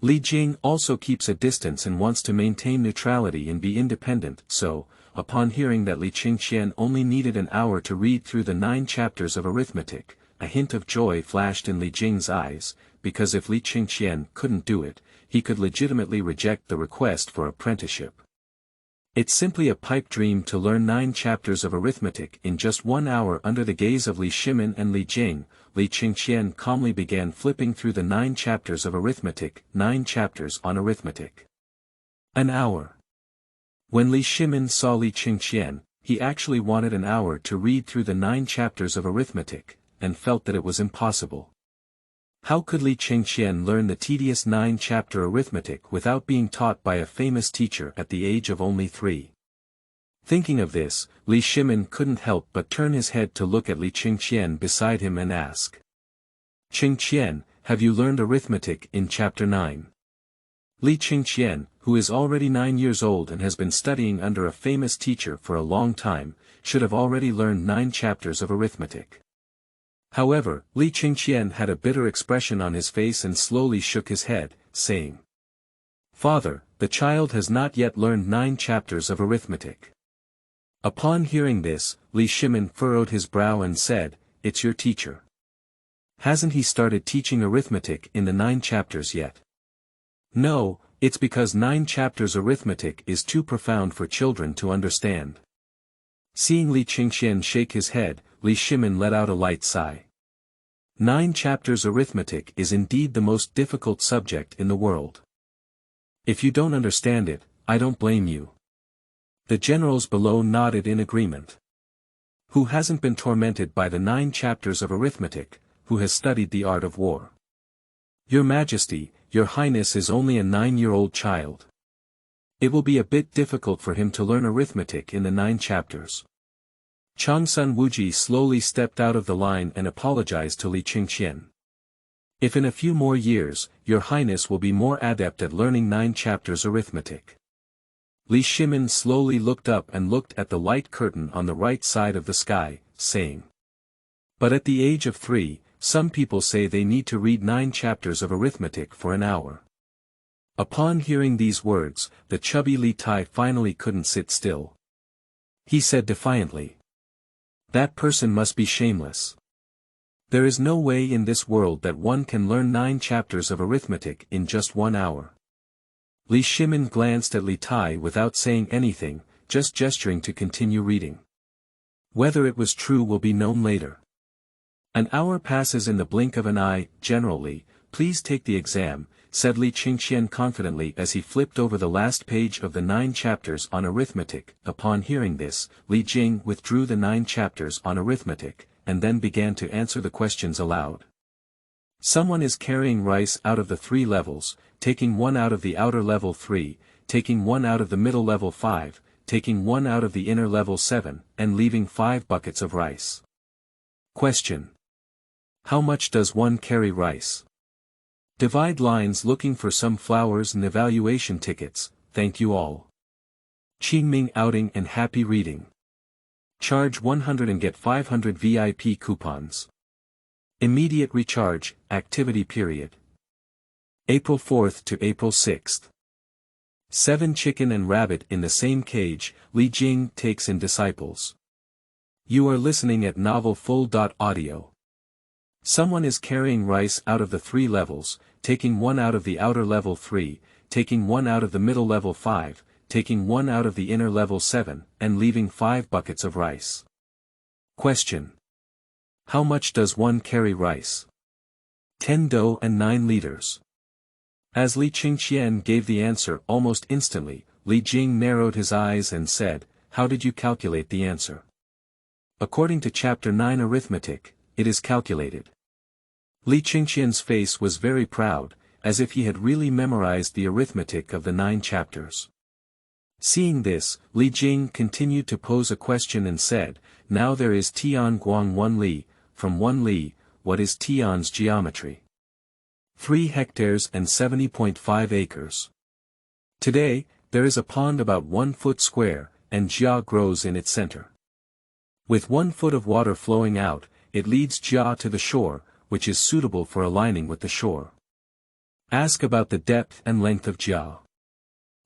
Li Jing also keeps a distance and wants to maintain neutrality and be independent, so, upon hearing that Li Chengqian only needed an hour to read through the 9 chapters of arithmetic, a hint of joy flashed in Li Jing's eyes, because if Li Chengqian couldn't do it, he could legitimately reject the request for apprenticeship. It's simply a pipe dream to learn 9 chapters of arithmetic in just 1 hour under the gaze of Li Shimin and Li Jing. Li Chengqian calmly began flipping through the 9 chapters of arithmetic, 9 chapters on arithmetic. An hour. When Li Shimin saw Li Chengqian, he actually wanted an hour to read through the 9 chapters of arithmetic, and felt that it was impossible. How could Li Chengqian learn the tedious 9-chapter arithmetic without being taught by a famous teacher at the age of only 3? Thinking of this, Li Shimin couldn't help but turn his head to look at Li Chengqian beside him and ask. Chengqian, have you learned arithmetic in chapter 9? Li Chengqian, who is already 9 years old and has been studying under a famous teacher for a long time, should have already learned 9 chapters of arithmetic. However, Li Chengqian had a bitter expression on his face and slowly shook his head, saying, Father, the child has not yet learned 9 chapters of arithmetic. Upon hearing this, Li Shimin furrowed his brow and said, It's your teacher. Hasn't he started teaching arithmetic in the 9 chapters yet? No, it's because 9 chapters arithmetic is too profound for children to understand. Seeing Li Chengqian shake his head, Li Shimin let out a light sigh. 9 chapters arithmetic is indeed the most difficult subject in the world. If you don't understand it, I don't blame you. The generals below nodded in agreement. Who hasn't been tormented by the 9 chapters of arithmetic, who has studied the art of war? Your Majesty, your Highness is only a 9-year-old child. It will be a bit difficult for him to learn arithmetic in the 9 chapters. Changsun Wuji slowly stepped out of the line and apologized to Li Chengqian. If in a few more years, your Highness will be more adept at learning 9 chapters arithmetic. Li Shimin slowly looked up and looked at the light curtain on the right side of the sky, saying. But at the age of 3, some people say they need to read 9 chapters of arithmetic for an hour. Upon hearing these words, the chubby Li Tai finally couldn't sit still. He said defiantly. That person must be shameless. There is no way in this world that one can learn 9 chapters of arithmetic in just 1 hour. Li Shimin glanced at Li Tai without saying anything, just gesturing to continue reading. Whether it was true will be known later. An hour passes in the blink of an eye. Generally, please take the exam, said Li Chengqian confidently as he flipped over the last page of the 9 chapters on arithmetic. Upon hearing this, Li Jing withdrew the 9 chapters on arithmetic, and then began to answer the questions aloud. Someone is carrying rice out of the 3 levels, taking 1 out of the outer level 3, taking 1 out of the middle level 5, taking 1 out of the inner level 7, and leaving 5 buckets of rice. Question. How much does one carry rice? Divide lines looking for some flowers and evaluation tickets. Thank you all. Qingming outing and happy reading. Charge 100 and get 500 VIP coupons. Immediate recharge, activity period. April 4th to April 6th. 7 chicken and rabbit in the same cage, Li Jing takes in disciples. You are listening at novel full.audio. Someone is carrying rice out of the 3 levels, taking one out of the outer level 3, taking one out of the middle level 5, taking one out of the inner level 7, and leaving 5 buckets of rice. Question. How much does one carry rice? 10 dough and 9 liters. As Li Chengqian gave the answer almost instantly, Li Jing narrowed his eyes and said, How did you calculate the answer? According to Chapter 9 Arithmetic, it is calculated. Li Chengqian's face was very proud, as if he had really memorized the arithmetic of the 9 chapters. Seeing this, Li Jing continued to pose a question and said, Now there is Tian Guang 1 li, from 1 li, what is Tian's geometry? 3 hectares and 70.5 acres. Today, there is a pond about 1 foot square, and jia grows in its center. With 1 foot of water flowing out, it leads jia to the shore, which is suitable for aligning with the shore. Ask about the depth and length of jia.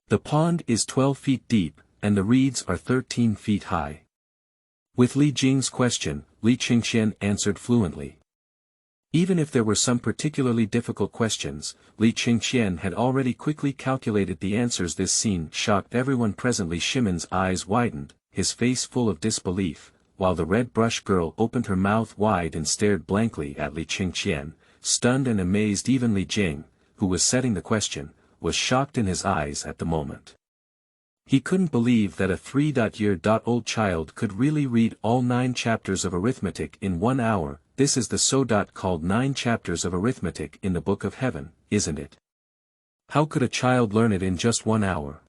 The pond is 12 feet deep, and the reeds are 13 feet high. With Li Jing's question, Li Chengqian answered fluently. Even if there were some particularly difficult questions, Li Chengqian had already quickly calculated the answers. This scene shocked everyone present. Li Shimin's eyes widened, his face full of disbelief, while the red brush girl opened her mouth wide and stared blankly at Li Chengqian, stunned and amazed. Even Li Jing, who was setting the question, was shocked in his eyes at the moment. He couldn't believe that a 3-year-old child could really read all 9 chapters of arithmetic in 1 hour. This is the so-called 9 chapters of arithmetic in the Book of Heaven, isn't it? How could a child learn it in just 1 hour?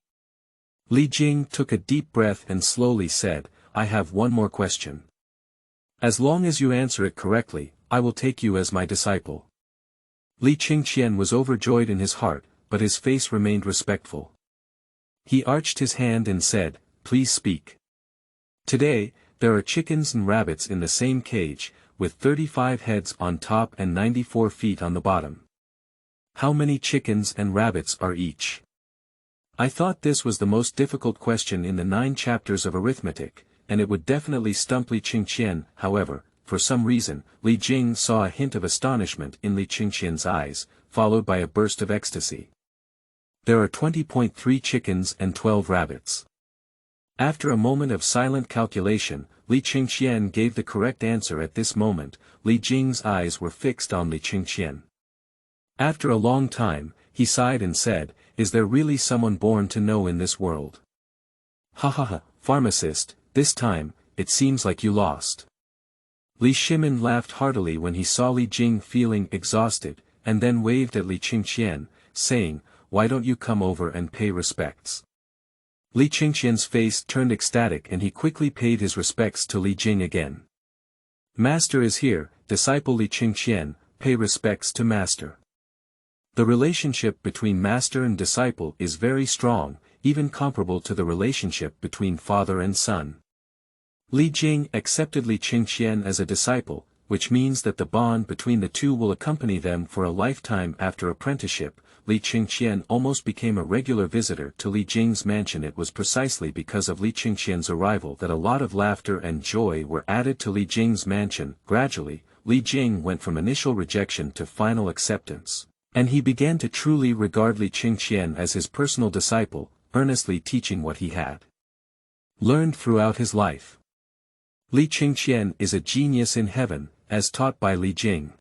Li Jing took a deep breath and slowly said, I have one more question. As long as you answer it correctly, I will take you as my disciple. Li Chengqian was overjoyed in his heart, but his face remained respectful. He arched his hand and said, Please speak. Today, there are chickens and rabbits in the same cage, with 35 heads on top and 94 feet on the bottom. How many chickens and rabbits are each? I thought this was the most difficult question in the 9 chapters of arithmetic, and it would definitely stump Li Chengqian. However, for some reason, Li Jing saw a hint of astonishment in Li Chengqian's eyes, followed by a burst of ecstasy. There are 20.3 chickens and 12 rabbits. After a moment of silent calculation, Li Chengqian gave the correct answer. At this moment, Li Jing's eyes were fixed on Li Chengqian. After a long time, he sighed and said, Is there really someone born to know in this world? Ha ha ha, pharmacist, this time, it seems like you lost. Li Shimin laughed heartily when he saw Li Jing feeling exhausted, and then waved at Li Chengqian, saying, Why don't you come over and pay respects? Li Chengqian's face turned ecstatic and he quickly paid his respects to Li Jing again. Master is here, disciple Li Chengqian, pay respects to master. The relationship between master and disciple is very strong, even comparable to the relationship between father and son. Li Jing accepted Li Chengqian as a disciple, which means that the bond between the two will accompany them for a lifetime. After apprenticeship, Li Chengqian almost became a regular visitor to Li Jing's mansion. It was precisely because of Li Chengqian's arrival that a lot of laughter and joy were added to Li Jing's mansion. Gradually, Li Jing went from initial rejection to final acceptance, and he began to truly regard Li Chengqian as his personal disciple, earnestly teaching what he had learned throughout his life. Li Chengqian is a genius in heaven, as taught by Li Jing.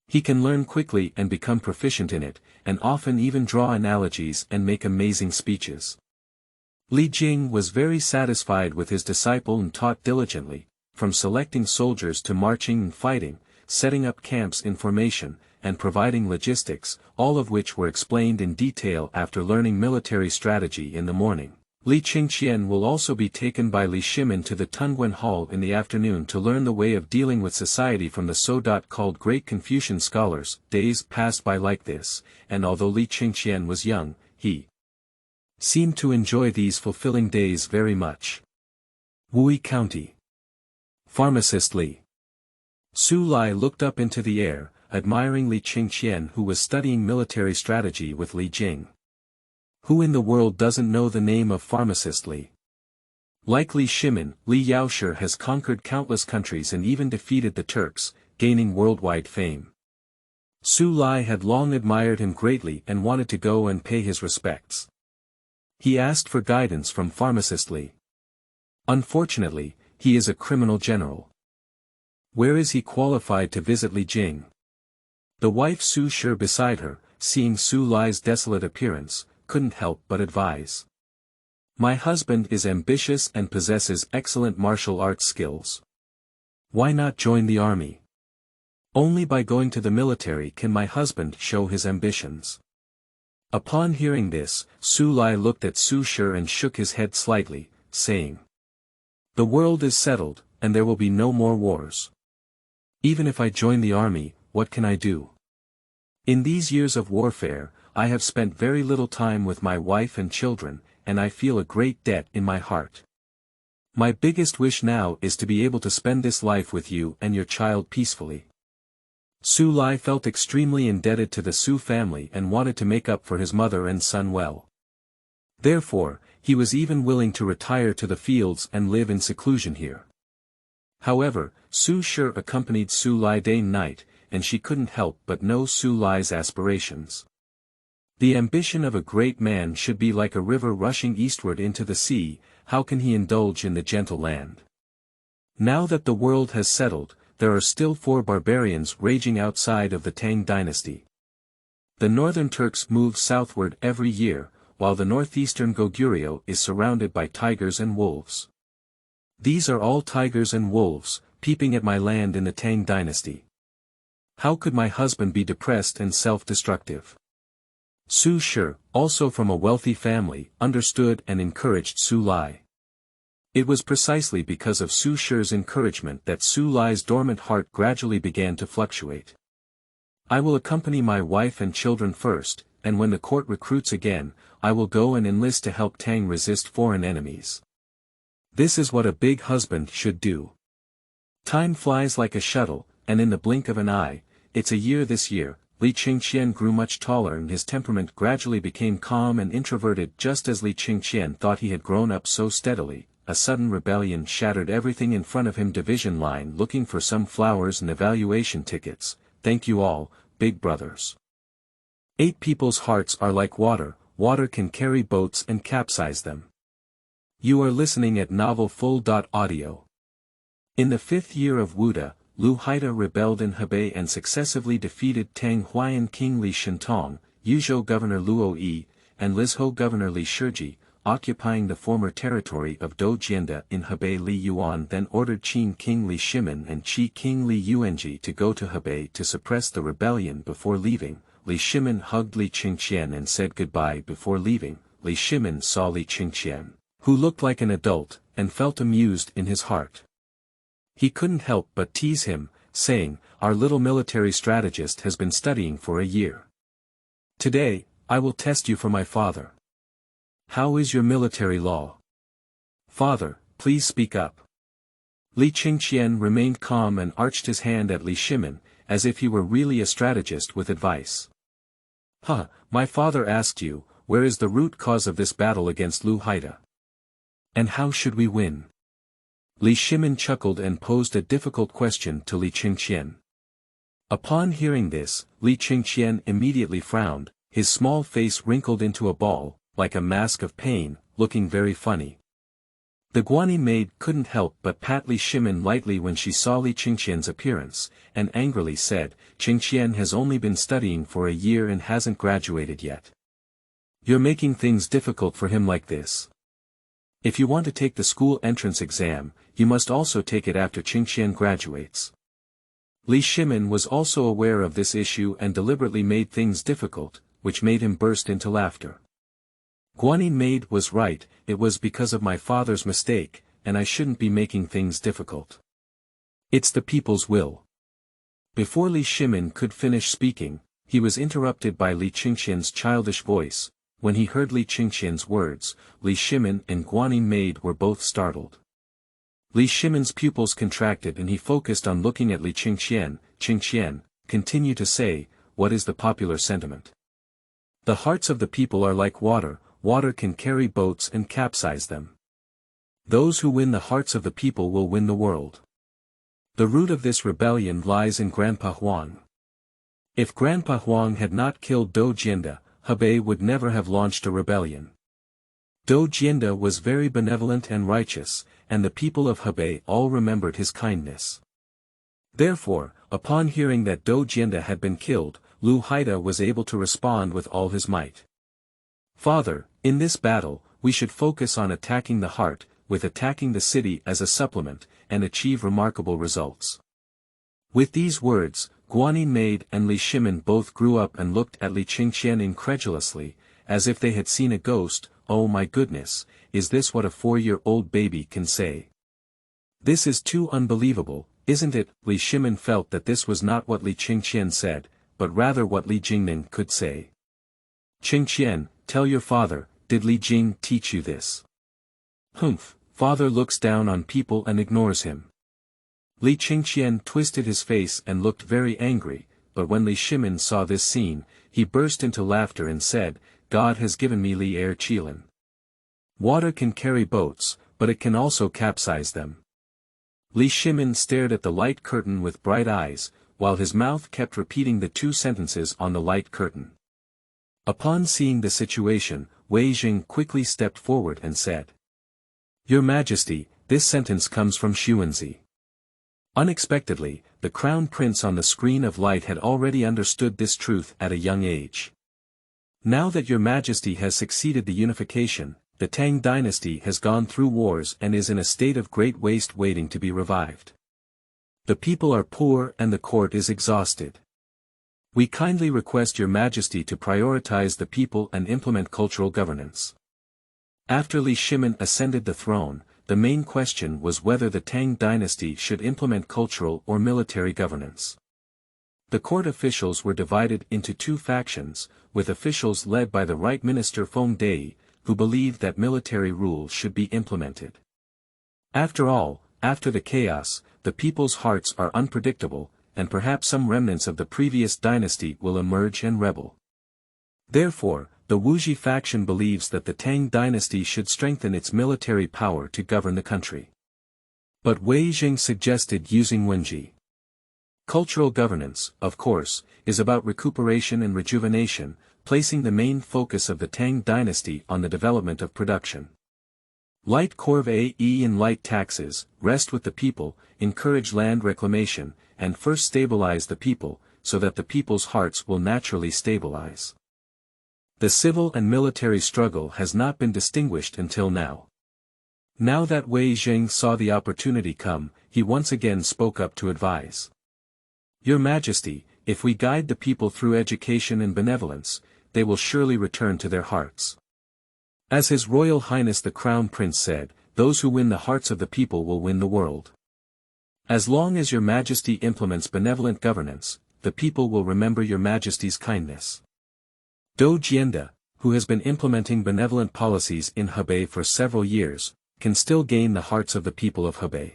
He can learn quickly and become proficient in it, and often even draw analogies and make amazing speeches. Li Jing was very satisfied with his disciple and taught diligently, from selecting soldiers to marching and fighting, setting up camps in formation, and providing logistics, all of which were explained in detail after learning military strategy in the morning. Li Chengqian will also be taken by Li Shimin to the Tungwen Hall in the afternoon to learn the way of dealing with society from the so-called great Confucian scholars. Days passed by like this, and although Li Chengqian was young, he seemed to enjoy these fulfilling days very much. Wui County. Pharmacist Li Su Lai looked up into the air, admiring Li Chengqian, who was studying military strategy with Li Jing. Who in the world doesn't know the name of pharmacist Li? Like Li Shimin, Li Yaoshi has conquered countless countries and even defeated the Turks, gaining worldwide fame. Su Lai had long admired him greatly and wanted to go and pay his respects. He asked for guidance from pharmacist Li. Unfortunately, he is a criminal general. Where is he qualified to visit Li Jing? The wife Su Shi beside her, seeing Su Lai's desolate appearance, couldn't help but advise. My husband is ambitious and possesses excellent martial arts skills. Why not join the army? Only by going to the military can my husband show his ambitions. Upon hearing this, Su Lai looked at Su Shi and shook his head slightly, saying, "The world is settled, and there will be no more wars. Even if I join the army, what can I do? In these years of warfare, I have spent very little time with my wife and children, and I feel a great debt in my heart. My biggest wish now is to be able to spend this life with you and your child peacefully." Su Lai felt extremely indebted to the Su family and wanted to make up for his mother and son well. Therefore, he was even willing to retire to the fields and live in seclusion here. However, Su Shi accompanied Su Lai day and night, and she couldn't help but know Su Lai's aspirations. The ambition of a great man should be like a river rushing eastward into the sea. How can he indulge in the gentle land? Now that the world has settled, there are still 4 barbarians raging outside of the Tang Dynasty. The northern Turks move southward every year, while the northeastern Goguryeo is surrounded by tigers and wolves. These are all tigers and wolves, peeping at my land in the Tang Dynasty. How could my husband be depressed and self-destructive? Su Shi, also from a wealthy family, understood and encouraged Su Lai. It was precisely because of Su Shi's encouragement that Su Lai's dormant heart gradually began to fluctuate. I will accompany my wife and children first, and when the court recruits again, I will go and enlist to help Tang resist foreign enemies. This is what a big husband should do. Time flies like a shuttle, and in the blink of an eye, it's a year this year. Li Chengqian grew much taller and his temperament gradually became calm and introverted. Just as Li Chengqian thought he had grown up so steadily, a sudden rebellion shattered everything in front of him. Division line looking for some flowers and evaluation tickets. Thank you all, big brothers. 8 people's hearts are like water, water can carry boats and capsize them. You are listening at Novel Full.audio. In the 5th year of Wuda, Lu Haida rebelled in Hebei and successively defeated Tang Huayan King Li Shentong, Yuzhou Governor Luo Yi, and Lizhou Governor Li Shiji, occupying the former territory of Doujianda in Hebei. Li Yuan then ordered Qin King Li Shimin and Qi King Li Yuanji to go to Hebei to suppress the rebellion. Before leaving, Li Shimin hugged Li Chengqian and said goodbye. Before leaving, Li Shimin saw Li Chengqian, who looked like an adult, and felt amused in his heart. He couldn't help but tease him, saying, "Our little military strategist has been studying for a year. Today, I will test you for my father. How is your military law? Father, please speak up." Li Chengqian remained calm and arched his hand at Li Shimin, as if he were really a strategist with advice. My father asked you, where is the root cause of this battle against Lu Haida? And how should we win? Li Shimin chuckled and posed a difficult question to Li Chengqian. Upon hearing this, Li Chengqian immediately frowned, his small face wrinkled into a ball, like a mask of pain, looking very funny. The Guanyin maid couldn't help but pat Li Shimin lightly when she saw Li Chengqian's appearance, and angrily said, "Chengqian has only been studying for a year and hasn't graduated yet. You're making things difficult for him like this. If you want to take the school entrance exam, you must also take it after Chengqian graduates." Li Shimin was also aware of this issue and deliberately made things difficult, which made him burst into laughter. Guanyin maid was right, it was because of my father's mistake, and I shouldn't be making things difficult. It's the people's will. Before Li Shimin could finish speaking, he was interrupted by Li Chengqian's childish voice. When he heard Li Chengqian's words, Li Shimin and Guanyin maid were both startled. Li Shimin's pupils contracted and he focused on looking at Li Chengqian. "Chengqian, continue to say, what is the popular sentiment? The hearts of the people are like water, water can carry boats and capsize them. Those who win the hearts of the people will win the world. The root of this rebellion lies in Grandpa Huang. If Grandpa Huang had not killed Dou Jianda, Hebei would never have launched a rebellion. Dou Jianda was very benevolent and righteous, and the people of Hebei all remembered his kindness. Therefore, upon hearing that Dou Jianda had been killed, Lu Haida was able to respond with all his might. Father, in this battle, we should focus on attacking the heart, with attacking the city as a supplement, and achieve remarkable results. With these words, Guanyin Maid and Li Shimin both grew up and looked at Li Chengqian incredulously, as if they had seen a ghost. Oh my goodness, is this what a 4-year-old baby can say? This is too unbelievable, isn't it? Li Shimin felt that this was not what Li Chengqian said, but rather what Li Jingning could say. Chengqian, tell your father, did Li Jing teach you this? Humph, father looks down on people and ignores him. Li Chengqian twisted his face and looked very angry, but when Li Shimin saw this scene, he burst into laughter and said, God has given me Li Er Qilin. Water can carry boats, but it can also capsize them. Li Shimin stared at the light curtain with bright eyes, while his mouth kept repeating the 2 sentences on the light curtain. Upon seeing the situation, Wei Jing quickly stepped forward and said, Your Majesty, this sentence comes from Xuanwu. Unexpectedly, the Crown Prince on the screen of light had already understood this truth at a young age. Now that your Majesty has succeeded the unification, the Tang Dynasty has gone through wars and is in a state of great waste waiting to be revived. The people are poor and the court is exhausted. We kindly request your Majesty to prioritize the people and implement cultural governance. After Li Shimin ascended the throne, the main question was whether the Tang Dynasty should implement cultural or military governance. The court officials were divided into 2 factions, with officials led by the Right Minister fondness, who believed that military rule should be implemented. After all, after the chaos, the people's hearts are unpredictable, and perhaps some remnants of the previous dynasty will emerge and rebel. Therefore, the Wuji faction believes that the Tang Dynasty should strengthen its military power to govern the country. But Wei Jing suggested using Wenji. Cultural governance, of course, is about recuperation and rejuvenation, placing the main focus of the Tang Dynasty on the development of production. Light corvée and light taxes, rest with the people, encourage land reclamation, and first stabilize the people, so that the people's hearts will naturally stabilize. The civil and military struggle has not been distinguished until now. Now that Wei Jing saw the opportunity come, he once again spoke up to advise. Your Majesty, if we guide the people through education and benevolence, they will surely return to their hearts. As His Royal Highness the Crown Prince said, those who win the hearts of the people will win the world. As long as your Majesty implements benevolent governance, the people will remember your Majesty's kindness. Dou Jianda, who has been implementing benevolent policies in Hebei for several years, can still gain the hearts of the people of Hebei.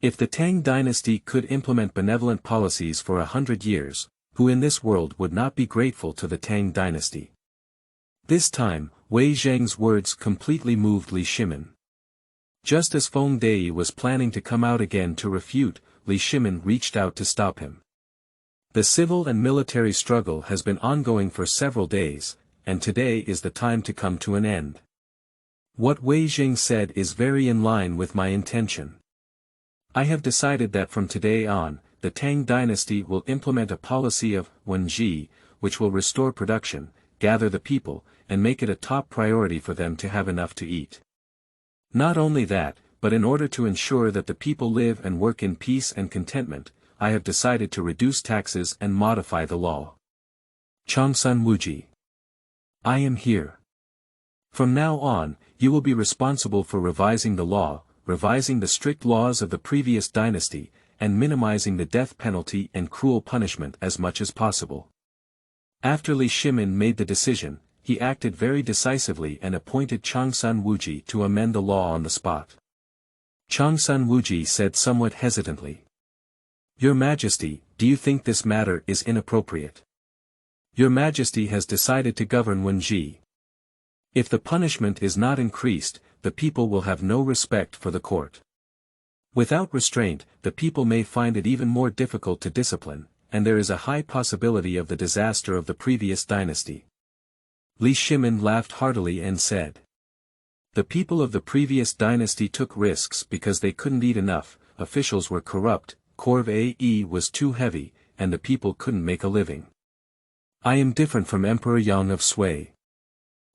If the Tang Dynasty could implement benevolent policies for 100 years, who in this world would not be grateful to the Tang Dynasty? This time, Wei Zheng's words completely moved Li Shimin. Just as fondness was planning to come out again to refute, Li Shimin reached out to stop him. The civil and military struggle has been ongoing for several days, and today is the time to come to an end. What Wei Jing said is very in line with my intention. I have decided that from today on, the Tang Dynasty will implement a policy of Wenji, which will restore production, gather the people, and make it a top priority for them to have enough to eat. Not only that, but in order to ensure that the people live and work in peace and contentment, I have decided to reduce taxes and modify the law. Changsun Wuji. I am here. From now on, you will be responsible for revising the law, revising the strict laws of the previous dynasty, and minimizing the death penalty and cruel punishment as much as possible. After Li Shimin made the decision, he acted very decisively and appointed Changsun Wuji to amend the law on the spot. Changsun Wuji said somewhat hesitantly. Your Majesty, do you think this matter is inappropriate? Your Majesty has decided to govern Wenji. If the punishment is not increased, the people will have no respect for the court. Without restraint, the people may find it even more difficult to discipline, and there is a high possibility of the disaster of the previous dynasty. Li Shimin laughed heartily and said. The people of the previous dynasty took risks because they couldn't eat enough, officials were corrupt, conspired was too heavy, and the people couldn't make a living. I am different from Emperor Yang of Xue.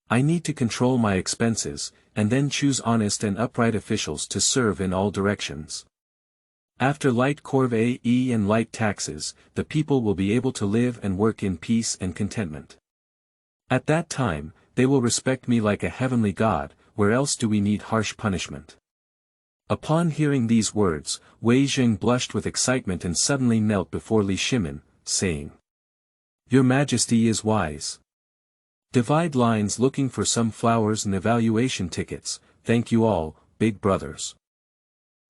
I need to control my expenses, and then choose honest and upright officials to serve in all directions. After light conspired and light taxes, the people will be able to live and work in peace and contentment. At that time, they will respect me like a heavenly god. Where else do we need harsh punishment? Upon hearing these words, Wei Jing blushed with excitement and suddenly knelt before Li Shimin, saying, Your Majesty is wise. Divide lines looking for some flowers and evaluation tickets, thank you all, big brothers.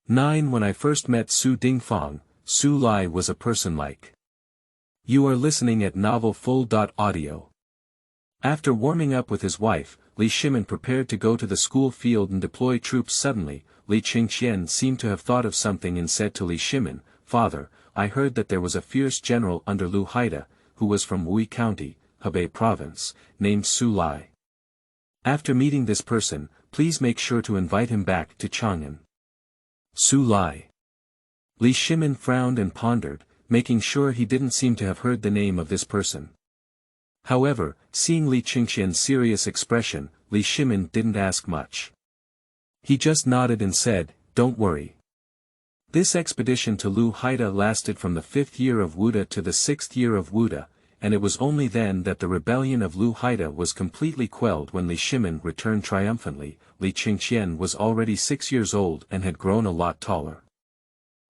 9 When I first met Su Dingfang, Su Lai was a person like. You are listening at Novel Full.audio. After warming up with his wife, Li Shimin prepared to go to the school field and deploy troops suddenly. Li Chengqian seemed to have thought of something and said to Li Shimin, Father, I heard that there was a fierce general under Lu Haida, who was from Wui County, Hebei Province, named Su Lai. After meeting this person, please make sure to invite him back to Chang'an. Su Lai. Li Shimin frowned and pondered, making sure he didn't seem to have heard the name of this person. However, seeing Li Chengqian's serious expression, Li Shimin didn't ask much. He just nodded and said, Don't worry. This expedition to Lu Haida lasted from the 5th year of Wuda to the 6th year of Wuda, and it was only then that the rebellion of Lu Haida was completely quelled. When Li Shimin returned triumphantly, Li Chengqian was already 6 years old and had grown a lot taller.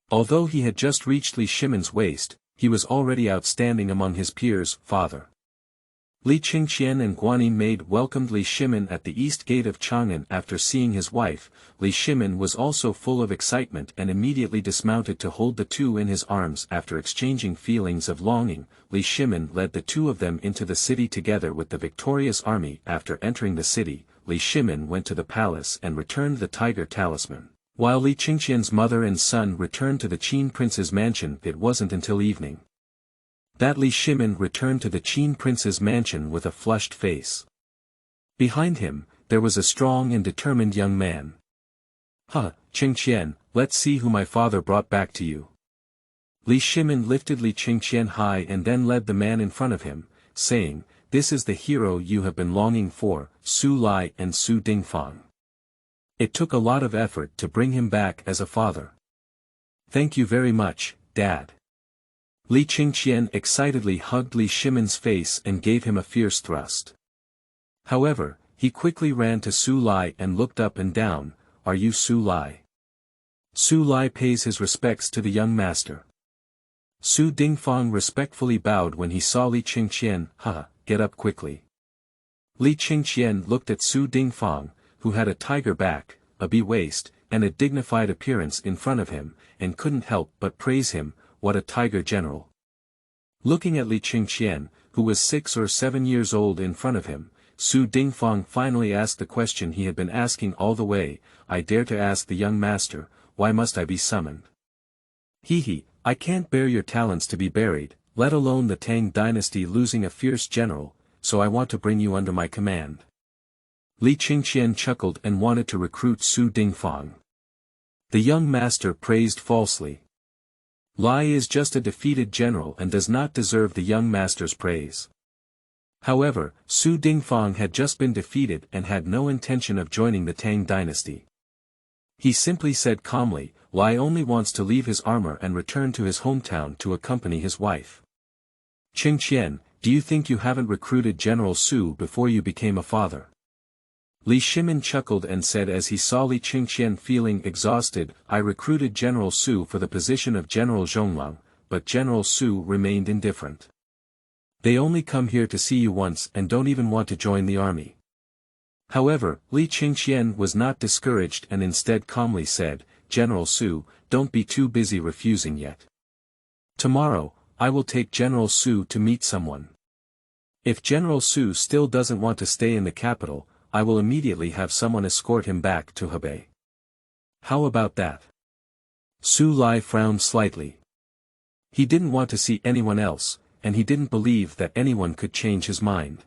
Although he had just reached Li Shimin's waist, he was already outstanding among his peers. Father. Li Chengqian and Guanyin maid welcomed Li Shimin at the east gate of Chang'an. After seeing his wife, Li Shimin was also full of excitement and immediately dismounted to hold the two in his arms. After exchanging feelings of longing, Li Shimin led the two of them into the city together with the victorious army. After entering the city, Li Shimin went to the palace and returned the tiger talisman. While Li Chengqian's mother and son returned to the Qin prince's mansion, it wasn't until evening that Li Shimin returned to the Qin prince's mansion with a flushed face. Behind him, there was a strong and determined young man. Chengqian, let's see who my father brought back to you. Li Shimin lifted Li Chengqian high and then led the man in front of him, saying, This is the hero you have been longing for, Su Lai and Su Dingfang. It took a lot of effort to bring him back as a father. Thank you very much, Dad. Li Chengqian excitedly hugged Li Shimin's face and gave him a fierce thrust. However, he quickly ran to Su Lai and looked up and down, Are you Su Lai? Su Lai pays his respects to the young master. Su Dingfang respectfully bowed when he saw Li Chengqian. Get up quickly. Li Chengqian looked at Su Dingfang, who had a tiger back, a bee waist, and a dignified appearance in front of him, and couldn't help but praise him. What a tiger general. Looking at Li Chengqian, who was 6 or 7 years old in front of him, Su Dingfang finally asked the question he had been asking all the way, I dare to ask the young master, why must I be summoned? I can't bear your talents to be buried, let alone the Tang Dynasty losing a fierce general, so I want to bring you under my command. Li Chengqian chuckled and wanted to recruit Su Dingfang. The young master praised falsely. Lai is just a defeated general and does not deserve the young master's praise. However, Su Dingfang had just been defeated and had no intention of joining the Tang Dynasty. He simply said calmly, Lai only wants to leave his armor and return to his hometown to accompany his wife. Chengqian, do you think you haven't recruited General Su before you became a father? Li Shimin chuckled and said as he saw Li Chengqian feeling exhausted, I recruited General Su for the position of General Zhonglang, but General Su remained indifferent. They only come here to see you once and don't even want to join the army. However, Li Chengqian was not discouraged and instead calmly said, General Su, don't be too busy refusing yet. Tomorrow, I will take General Xu to meet someone. If General Xu still doesn't want to stay in the capital, I will immediately have someone escort him back to Hebei. How about that? Xu Lai frowned slightly. He didn't want to see anyone else, and he didn't believe that anyone could change his mind.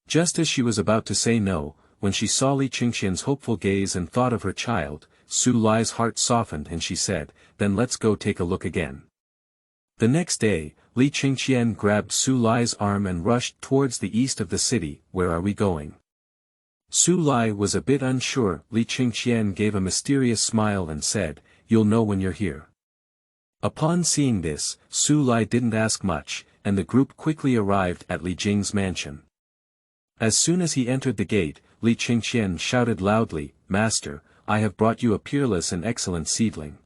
Just as she was about to say no, when she saw Li Chengqian's hopeful gaze and thought of her child, Xu Lai's heart softened and she said, "Then let's go take a look again." The next day, Li Chengqian grabbed Xu Lai's arm and rushed towards the east of the city. "Where are we going?" Xu Lai was a bit unsure. Li Chengqian gave a mysterious smile and said, "You'll know when you're here." Upon seeing this, Xu Lai didn't ask much, and the group quickly arrived at Li Jing's mansion. As soon as he entered the gate, Li Chengqian shouted loudly, "Master, I have brought you a peerless and excellent seedling.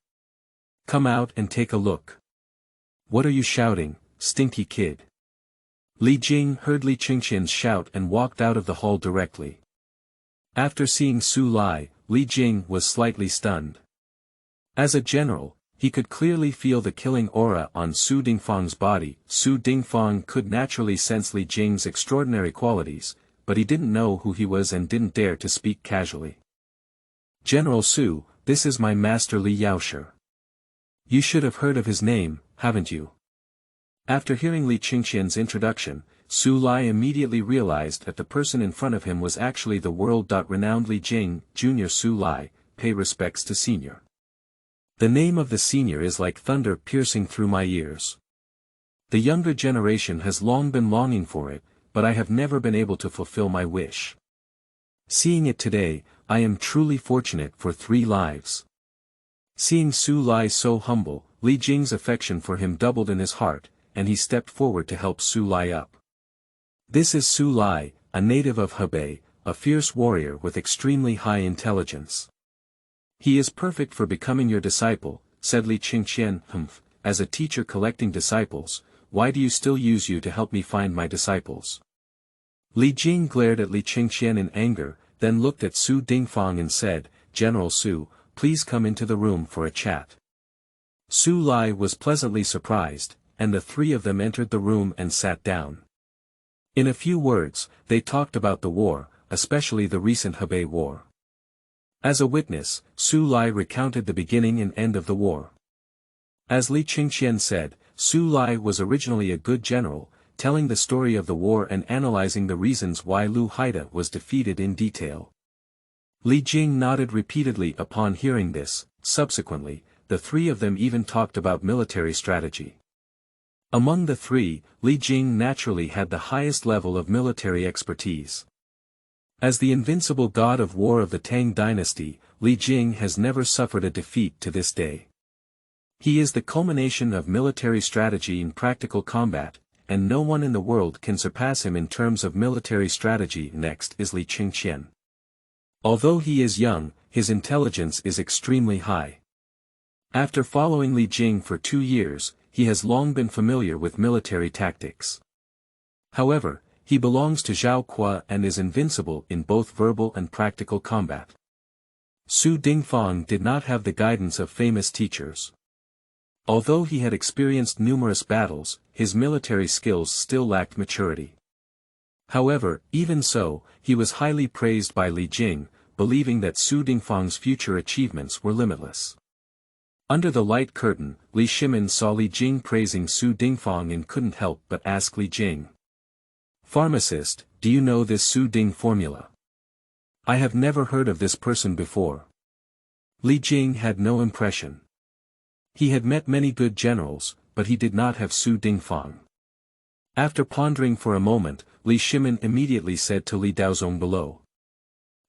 Come out and take a look." "What are you shouting, stinky kid?" Li Jing heard Li Chengqian's shout and walked out of the hall directly. After seeing Xu Lai, Li Jing was slightly stunned. As a general, he could clearly feel the killing aura on Su Dingfang's body. Su Dingfang could naturally sense Li Jing's extraordinary qualities, but he didn't know who he was and didn't dare to speak casually. "General Su, this is my master Li Yaoshi. You should have heard of his name, haven't you?" After hearing Li Chengqian's introduction, Xu Lai immediately realized that the person in front of him was actually the world-renowned Li Jing, Junior. Xu Lai, pay respects to senior. The name of the senior is like thunder piercing through my ears. The younger generation has long been longing for it, but I have never been able to fulfill my wish. Seeing it today, I am truly fortunate for 3 lives. Seeing Xu Lai so humble, Li Jing's affection for him doubled in his heart, and he stepped forward to help Xu Lai up. "This is Xu Lai, a native of Hebei, a fierce warrior with extremely high intelligence. He is perfect for becoming your disciple," said Li Chengqian. As a teacher collecting disciples, why do you still use you to help me find my disciples?" Li Jing glared at Li Chengqian in anger, then looked at Su Dingfang and said, "General Su, please come into the room for a chat." Xu Lai was pleasantly surprised, and the 3 of them entered the room and sat down. In a few words, they talked about the war, especially the recent Hebei war. As a witness, Xu Lai recounted the beginning and end of the war. As Li Chengqian said, Xu Lai was originally a good general, telling the story of the war and analyzing the reasons why Lu Haida was defeated in detail. Li Jing nodded repeatedly upon hearing this. Subsequently, the 3 of them even talked about military strategy. Among the 3, Li Jing naturally had the highest level of military expertise. As the invincible god of war of the Tang Dynasty, Li Jing has never suffered a defeat to this day. He is the culmination of military strategy in practical combat, and no one in the world can surpass him in terms of military strategy. Next is Li Chengqian. Although he is young, his intelligence is extremely high. After following Li Jing for 2 years, he has long been familiar with military tactics. However, he belongs to Zhaoque and is invincible in both verbal and practical combat. Su Dingfang did not have the guidance of famous teachers. Although he had experienced numerous battles, his military skills still lacked maturity. However, even so, he was highly praised by Li Jing, believing that Su Dingfang's future achievements were limitless. Under the light curtain, Li Shimin saw Li Jing praising Su Dingfang and couldn't help but ask Li Jing, "Pharmacist, do you know this Su Ding formula? I have never heard of this person before." Li Jing had no impression. He had met many good generals, but he did not have Su Dingfang. After pondering for a moment, Li Shimin immediately said to Li Daozong below,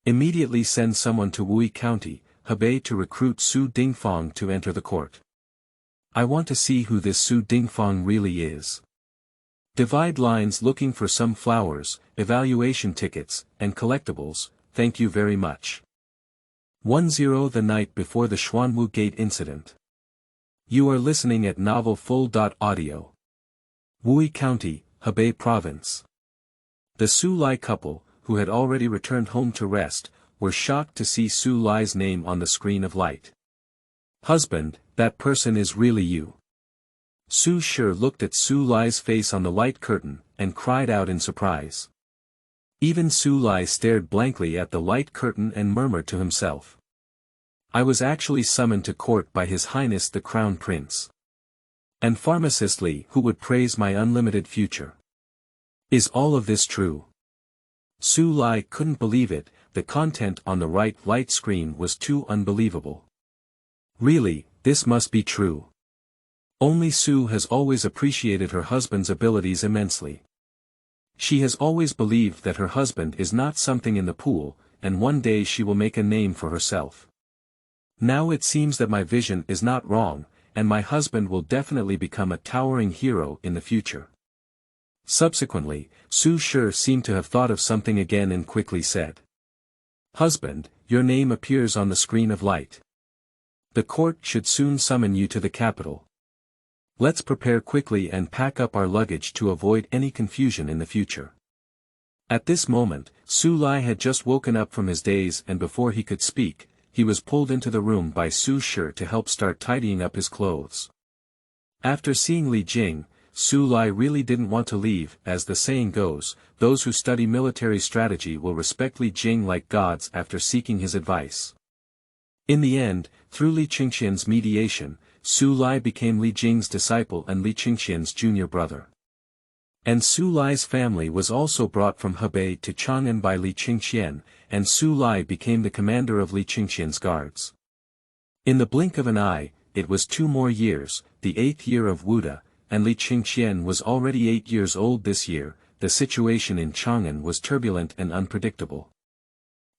"Immediately send someone to Wui County, Hebei to recruit Su Dingfang to enter the court. I want to see who this Su Dingfang really is. Divide lines looking for some flowers, evaluation tickets, and collectibles, thank you very much." 10 The night before the Xuanwu Gate incident. You are listening at Novel Full.audio. Wui County, Hebei Province. The Su Lai couple, who had already returned home to rest, were shocked to see Su Lai's name on the screen of light. "Husband, that person is really you." Su Shi looked at Su Li's face on the light curtain, and cried out in surprise. Even Su Li stared blankly at the light curtain and murmured to himself. I was actually summoned to court by His Highness the Crown Prince. And pharmacistly who would praise my unlimited future. Is all of this true? Su Li couldn't believe it, the content on the right light screen was too unbelievable. Really, this must be true. Only Su has always appreciated her husband's abilities immensely. She has always believed that her husband is not something in the pool, and one day she will make a name for herself. Now it seems that my vision is not wrong, and my husband will definitely become a towering hero in the future. Subsequently, Su Shi seemed to have thought of something again and quickly said. Husband, your name appears on the screen of light. The court should soon summon you to the capital. Let's prepare quickly and pack up our luggage to avoid any confusion in the future. At this moment, Su Li had just woken up from his daze, and before he could speak, he was pulled into the room by Su Shi to help start tidying up his clothes. After seeing Li Jing, Su Li really didn't want to leave. As the saying goes, those who study military strategy will respect Li Jing like gods after seeking his advice. In the end, through Li Chengqian's mediation, Su Li became Li Jing's disciple and Li Chengqian's junior brother. And Su Li's family was also brought from Hebei to Chang'an by Li Chengqian, and Su Li became the commander of Li Chengqian's guards. In the blink of an eye, it was 2 more years, the 8th year of Wuda, and Li Chengqian was already 8 years old this year. The situation in Chang'an was turbulent and unpredictable.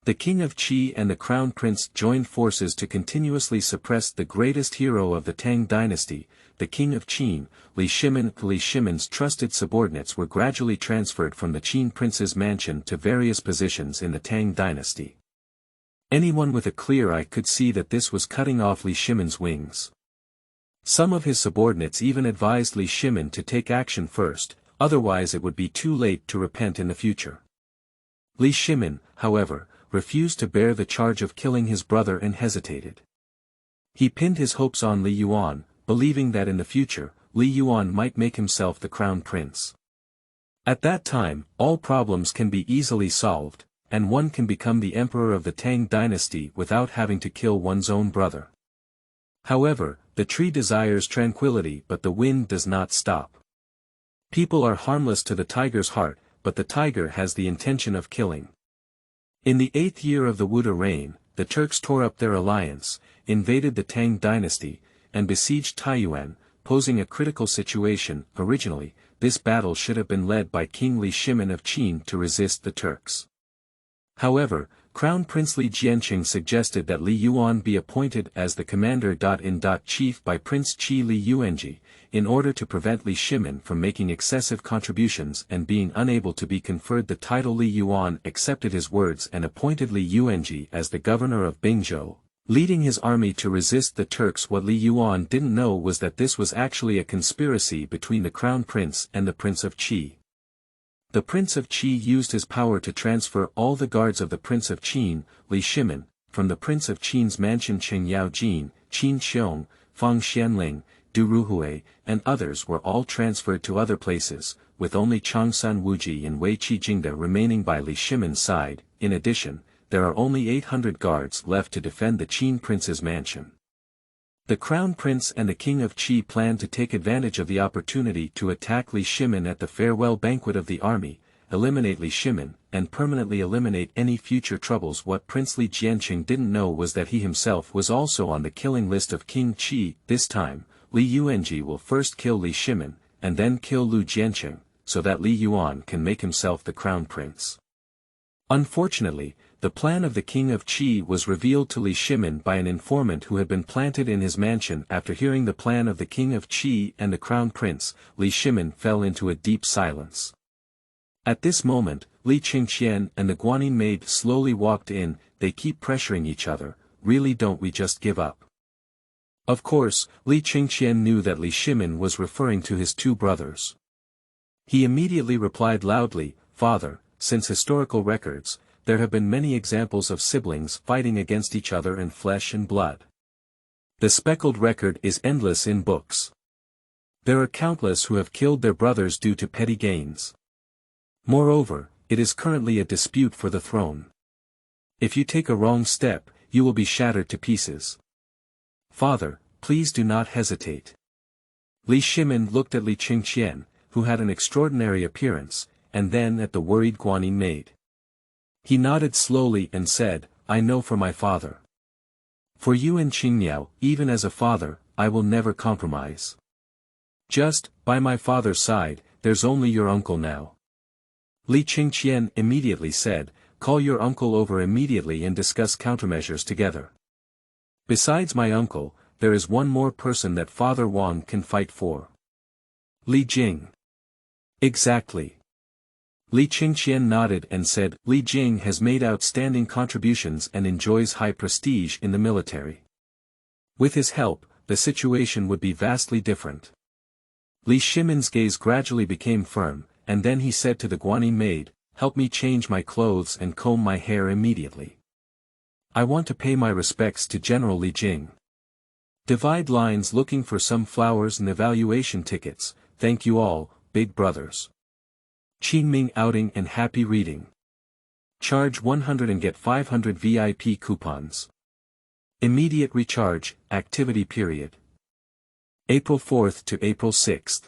The king of Qi and the crown prince joined forces to continuously suppress the greatest hero of the Tang Dynasty, the king of Qin, Li Shimin. Li Shimin's trusted subordinates were gradually transferred from the Qin prince's mansion to various positions in the Tang Dynasty. Anyone with a clear eye could see that this was cutting off Li Shimin's wings. Some of his subordinates even advised Li Shimin to take action first, otherwise it would be too late to repent in the future. Li Shimin, however, refused to bear the charge of killing his brother and hesitated. He pinned his hopes on Li Yuan, believing that in the future, Li Yuan might make himself the crown prince. At that time, all problems can be easily solved, and one can become the emperor of the Tang Dynasty without having to kill one's own brother. However, the tree desires tranquility, but the wind does not stop. People are harmless to the tiger's heart, but the tiger has the intention of killing. In the 8th year of the Wuda reign, the Turks tore up their alliance, invaded the Tang Dynasty, and besieged Taiyuan, posing a critical situation. Originally, this battle should have been led by King Li Shimin of Qin to resist the Turks. However, Crown Prince Li Chengqian suggested that Li Yuan be appointed as the commander-in-chief by Prince Qi Li Yuanji, in order to prevent Li Shimin from making excessive contributions and being unable to be conferred the title. Li Yuan accepted his words and appointed Li Yuanji as the governor of Bingzhou, leading his army to resist the Turks. What Li Yuan didn't know was that this was actually a conspiracy between the crown prince and the Prince of Qi. The Prince of Qi used his power to transfer all the guards of the Prince of Qin, Li Shimin, from the Prince of Qin's mansion Qingyao Jin, Qin Xiong, Fang Xianling, Du Ruhui, and others were all transferred to other places, with only Changsan Wuji and Wei Qijingde remaining by Li Shimin's side. In addition, there are only 800 guards left to defend the Qin prince's mansion. The crown prince and the king of Qi planned to take advantage of the opportunity to attack Li Shimin at the farewell banquet of the army, eliminate Li Shimin, and permanently eliminate any future troubles. What Prince Li Chengqian didn't know was that he himself was also on the killing list of King Qi. This time, Li Yuanji will first kill Li Shimin, and then kill Li Chengqian, so that Li Yuan can make himself the crown prince. Unfortunately, the plan of the king of Qi was revealed to Li Shimin by an informant who had been planted in his mansion. After hearing the plan of the king of Qi and the crown prince, Li Shimin fell into a deep silence. At this moment, Li Chengqian and the Guanyin maid slowly walked in. They keep pressuring each other. Really, don't we just give up? Of course, Li Chengqian knew that Li Shimin was referring to his 2 brothers. He immediately replied loudly, "Father, since historical records, there have been many examples of siblings fighting against each other in flesh and blood. The speckled record is endless in books. There are countless who have killed their brothers due to petty gains. Moreover, it is currently a dispute for the throne. If you take a wrong step, you will be shattered to pieces. Father, please do not hesitate. Li Shimin looked at Li Chengqian, who had an extraordinary appearance, and then at the worried Guanyin maid. He nodded slowly and said, I know for my father. For you and Qingmiao, even as a father, I will never compromise. Just, by my father's side, there's only your uncle now. Li Chengqian immediately said, call your uncle over immediately and discuss countermeasures together. Besides my uncle, there is one more person that Father Wang can fight for. Li Jing. Exactly. Li Chengqian nodded and said, Li Jing has made outstanding contributions and enjoys high prestige in the military. With his help, the situation would be vastly different. Li Shimin's gaze gradually became firm, and then he said to the Guanyin maid, help me change my clothes and comb my hair immediately. I want to pay my respects to General Li Jing. Divide lines looking for some flowers and evaluation tickets, thank you all, big brothers. Qingming outing and happy reading. Charge 100 and get 500 VIP coupons. Immediate recharge, activity period. April 4th to April 6th.